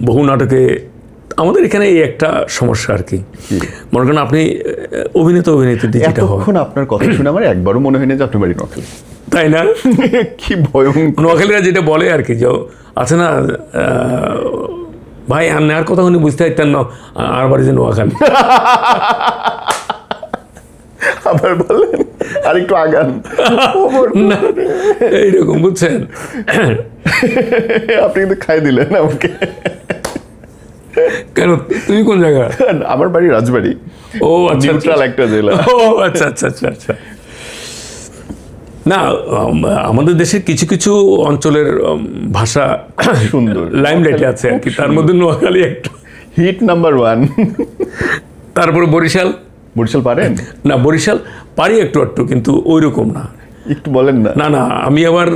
Speaker 2: বহু নাটকে, আমাদের এখানে এই একটা সমস্যা আর কি, মনে করেন আপনি অভিনেত্রী যেটা হয়।
Speaker 1: এতক্ষণ আপনার কথা শুনে আমার একবারও মনে হয়নি যে আপনি বাড়ি নোয়াখালী।
Speaker 2: তাই না?
Speaker 1: কি ভয়ঙ্কর।
Speaker 2: নোয়াখালীরা যেটা বলে আর কি, যে আছে না, ভাই আর কথা উনি বুঝতে পারতেন না, আর বাড়ি যে নোয়াখালী।
Speaker 1: আবার বলেন, আর একটু আগান।
Speaker 2: না এইরকম, বুঝছেন?
Speaker 1: আপনি কিন্তু খাই দিলেন আমাকে।
Speaker 2: কেন, তুমি কোন জায়গা?
Speaker 1: আমার বাড়ি রাজবাড়ি।
Speaker 2: ও আচ্ছা,
Speaker 1: নিউট্রাল একটা জেলা।
Speaker 2: ও আচ্ছা আচ্ছা আচ্ছা আচ্ছা। না, আমাদের দেশের কিছু কিছু অঞ্চলের ভাষা
Speaker 1: সুন্দর,
Speaker 2: লাইমলাইটে আছে আর কি, তার মধ্যে নোয়াখালী একটা
Speaker 1: হিট নাম্বার 1।
Speaker 2: তারপরে বরিশাল।
Speaker 1: বরিশাল পারেন?
Speaker 2: না, বরিশাল পারি একটু, কিন্তু ওই রকম না।
Speaker 1: একটু বলেন না।
Speaker 2: না না, আমি আবার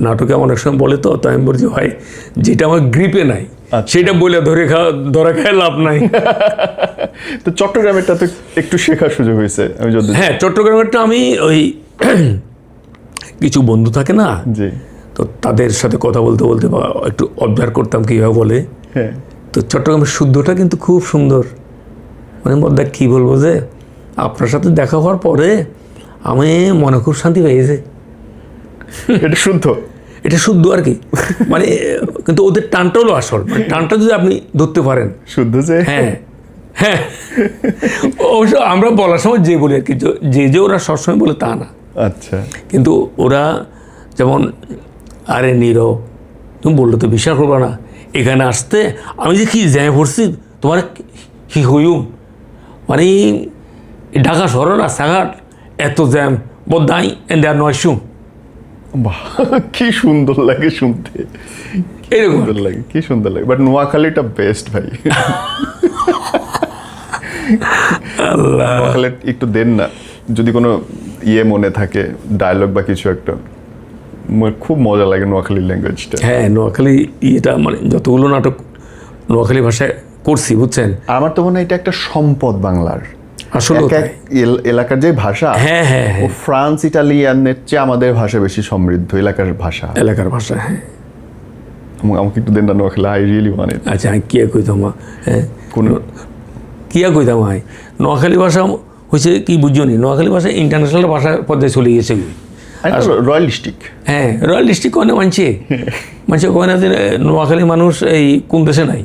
Speaker 2: নাটকে আমার অনেক সময় বলে, তো আমি বলছি ভাই যেটা আমার গ্রিপে নাই সেটা বলে ধরা খায় লাভ নাই।
Speaker 1: তো চট্টগ্রামেরটা তো একটু শেখার সুযোগ হয়েছে আমি যদি।
Speaker 2: হ্যাঁ, চট্টগ্রামেরটা আমি ওই কিছু বন্ধু থাকে না,
Speaker 1: জি,
Speaker 2: তো তাদের সাথে কথা বলতে বলতে বা একটু অবজার্ভ করতাম কীভাবে বলে।
Speaker 1: হ্যাঁ।
Speaker 2: তো চট্টগ্রামের শুদ্ধটা কিন্তু খুব সুন্দর। মানে দেখ কী বলবো, যে আপনার সাথে দেখা হওয়ার পরে আমি মনে খুব শান্তি পেয়েছে।
Speaker 1: এটা শুদ্ধ,
Speaker 2: এটা শুদ্ধ আর কি। মানে কিন্তু ওদের টানটা হলো আসল, মানে টানটা যদি আপনি ধরতে পারেন।
Speaker 1: শুদ্ধ যে।
Speaker 2: হ্যাঁ হ্যাঁ, অবশ্য আমরা বলার সময় যে বলি আর কি, যে ওরা সবসময় বলে তা না।
Speaker 1: আচ্ছা।
Speaker 2: কিন্তু ওরা যেমন, আরে নীরব তুমি বললে তো বিশ্বাস করবা না, এখানে আসতে আমি যে কি জ্যামে পড়ছি তোমার কি হইম, মানে ঢাকা শহরের রাস্তাঘাট এত জ্যাম, বদাই এন্ড দেয়ার নয়সুম।
Speaker 1: বাহ, কি সুন্দর লাগে শুনতে,
Speaker 2: এরকম
Speaker 1: সুন্দর লাগে, কি সুন্দর লাগে। বাট নোয়াখালীটা বেস্ট ভাই। নোয়াখালী একটু দেন না, যদি কোনো মনে থাকে ডায়লগ বা কিছু একটা। খুব মজা লাগে নোয়াখালীর ল্যাঙ্গুয়েজটা।
Speaker 2: হ্যাঁ, নোয়াখালী এটা মানে যতগুলো নাটক নোয়াখালী ভাষায় করছি, বুঝছেন,
Speaker 1: আমার তো মনে হয় এটা একটা সম্পদ বাংলার।
Speaker 2: আসলে
Speaker 1: এক এক এলাকার যে ভাষা,
Speaker 2: হ্যাঁ হ্যাঁ
Speaker 1: ও ফ্রান্স ইটালিয়ানের চেয়ে আমাদের ভাষা বেশি সমৃদ্ধ, এলাকার ভাষা।
Speaker 2: হ্যাঁ।
Speaker 1: আমাকে একটু দেন না নোয়াখালী, আই রিয়েলি ওয়ান্ট ইট।
Speaker 2: আচ্ছা, আমি কিয়া কইতাম, হ্যাঁ
Speaker 1: কোন
Speaker 2: কিয়া কইতাম ভাই, নোয়াখালী ভাষা হয়েছে কি বুঝছো নি, নোয়াখালী ভাষা ইন্টারন্যাশনাল ভাষার পর্যায়ে চলে গেছে।
Speaker 1: Royal district.
Speaker 2: হ্যাঁ, রয়্যাল ডিস্ট্রিক্ট কনে মানছে কয় না যে নোয়াখালী মানুষ এই কোন দেশে নাই,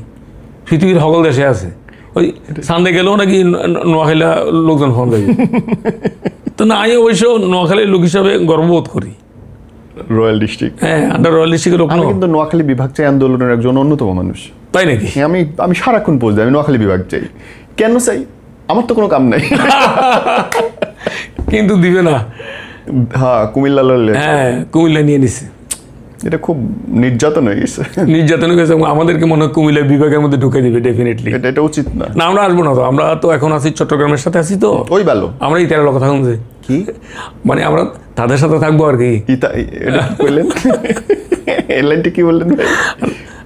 Speaker 2: পৃথিবীর সকল দেশে আছে। ওই সান্দে গেলেও নাকি নোয়াখালীরা লোকজন ফোন দেবে। তো না, আমি অবশ্য নোয়াখালীর লোক হিসাবে গর্ববোধ করি।
Speaker 1: রয়্যাল ডিস্ট্রিক্ট,
Speaker 2: হ্যাঁ, আন্ডার রয়্যাল ডিস্ট্রিক্টের লোক।
Speaker 1: আমি কিন্তু নোয়াখালী বিভাগ চাই আন্দোলনের একজন অন্যতম মানুষ।
Speaker 2: তাই নাকি?
Speaker 1: আমি সারাক্ষণ পোস্ট দিই, আমি নোয়াখালী বিভাগ চাই। কেন চাই? আমার তো কোনো কাম নাই।
Speaker 2: কিন্তু দিবে না।
Speaker 1: হ্যাঁ, কুমিল্লা লড়লে।
Speaker 2: হ্যাঁ, কুমিল্লা নিয়ে নিছে।
Speaker 1: এটা খুব নির্যাতন হয়ে গেছে।
Speaker 2: নির্যাতন হয়ে গেছে, আমাদেরকে মনে হয় কুমিল্লা বিভাগের মধ্যে ঢুকে দিবে ডেফিনেটলি।
Speaker 1: এটা উচিত না।
Speaker 2: না, আমরা আসবো না তো, আমরা তো এখন আছি চট্টগ্রামের সাথে আছি, তো
Speaker 1: ওই ভালো
Speaker 2: আমরা ইতারের লোক থাকুন যে
Speaker 1: কি,
Speaker 2: মানে আমরা তাদের সাথে থাকবো আর কি।
Speaker 1: এটা কি বললেন? এলাইনটি কি বললেন ভাই?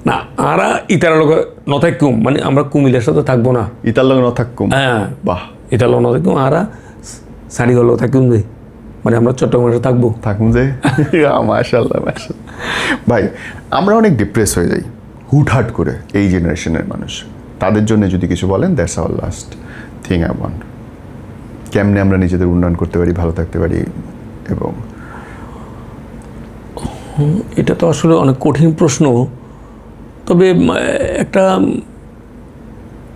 Speaker 2: না, আরা ইতারের লোক নথাকুম, মানে আমরা কুমিল্লার সাথে থাকবো না।
Speaker 1: ইতার লোক নথাকুম।
Speaker 2: হ্যাঁ,
Speaker 1: বাহ,
Speaker 2: ইতার লোক নথাকুম, আরা সারিগল থাকুন যে, মানে আমরা চট্টগ্রামে থাকবো।
Speaker 1: থাকুন যে। মাশাআল্লাহ, মাশাআল্লাহ। ভাই, আমরা অনেক ডিপ্রেস হয়ে যাই হুটহাট করে, এই জেনারেশনের মানুষ। তাদের জন্য যদি কিছু বলেন, that's our last thing I want. কেমনে আমরা নিজেদের উন্নয়ন করতে পারি, ভালো থাকতে পারি। এবং
Speaker 2: এটা তো আসলে অনেক কঠিন প্রশ্ন, তবে একটা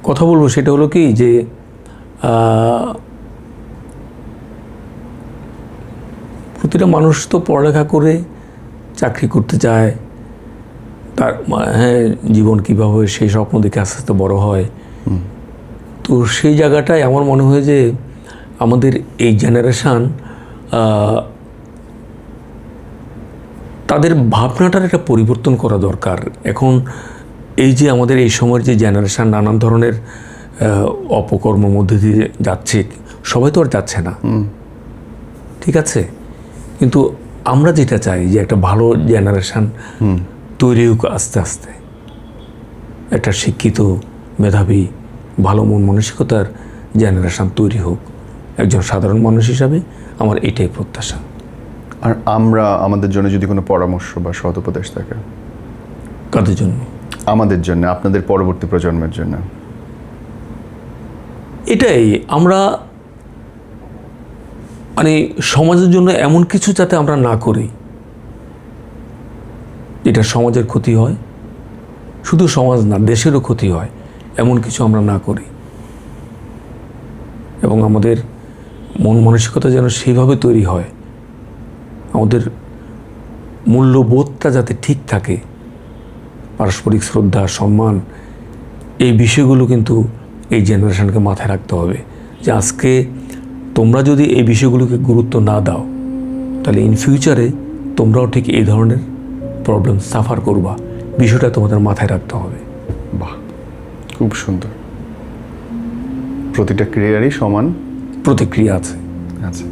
Speaker 2: কথা বলবো, সেটা হলো কি যে প্রতিটা মানুষ তো পড়ালেখা করে চাকরি করতে চায়, তার হ্যাঁ জীবন কীভাবে সেই স্বপ্ন দেখে আস্তে আস্তে বড় হয়। তো সেই জায়গাটায় আমার মনে হয় যে আমাদের এই জেনারেশান তাদের ভাবনাটার একটা পরিবর্তন করা দরকার। এখন এই যে আমাদের এই সময়ের যে জেনারেশান নানান ধরনের অপকর্মের মধ্যে দিয়ে যাচ্ছে, সবাই তো আর যাচ্ছে না, ঠিক আছে, কিন্তু আমরা যেটা চাই যে একটা ভালো জেনারেশান তৈরি হোক আস্তে আস্তে, একটা শিক্ষিত মেধাবী ভালো মন মানসিকতার জেনারেশান তৈরি হোক। একজন সাধারণ মানুষ হিসাবে আমার এটাই প্রত্যাশা।
Speaker 1: আর আমরা আমাদের জন্য যদি কোনো পরামর্শ বা সৎ উপদেশ থাকে?
Speaker 2: কাদের জন্য?
Speaker 1: আমাদের জন্য, আপনাদের পরবর্তী প্রজন্মের জন্য।
Speaker 2: এটাই আমরা মানে সমাজের জন্য এমন কিছু যাতে আমরা না করি এটা সমাজের ক্ষতি হয়, শুধু সমাজ না দেশেরও ক্ষতি হয়, এমন কিছু আমরা না করি। এবং আমাদের মন মানসিকতা যেন সেইভাবে তৈরি হয়, আমাদের মূল্যবোধটা যাতে ঠিক থাকে, পারস্পরিক শ্রদ্ধা সম্মান, এই বিষয়গুলো কিন্তু এই জেনারেশনকে মাথায় রাখতে হবে যে আজকে তোমরা যদি এই বিষয়গুলোকে গুরুত্ব না দাও তাহলে ইন ফিউচারে তোমরাও ঠিক এই ধরনের প্রবলেম সাফার করবা, বিষয়টা তোমাদের মাথায় রাখতে হবে।
Speaker 1: বাহ, খুব সুন্দর। প্রতিটা ক্রিয়ারই সমান
Speaker 2: প্রতিক্রিয়া আছে।
Speaker 1: আচ্ছা,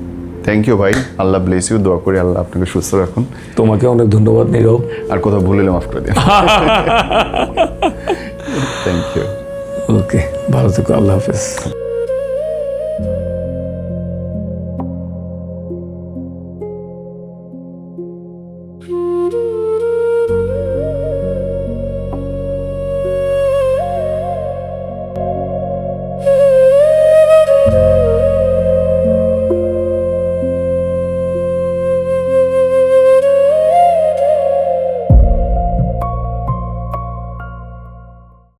Speaker 1: থ্যাংক ইউ ভাই, আল্লাহ ব্লেস ইউ। দোয়া করি আল্লাহ আপনাকে সুস্থ রাখুন।
Speaker 2: তোমাকে অনেক ধন্যবাদ নীরব।
Speaker 1: আর কোথাও ভুলিলে মাফ করে দিন। Thank you.
Speaker 2: ওকে, ভালো থেকো, আল্লাহ হাফেজ।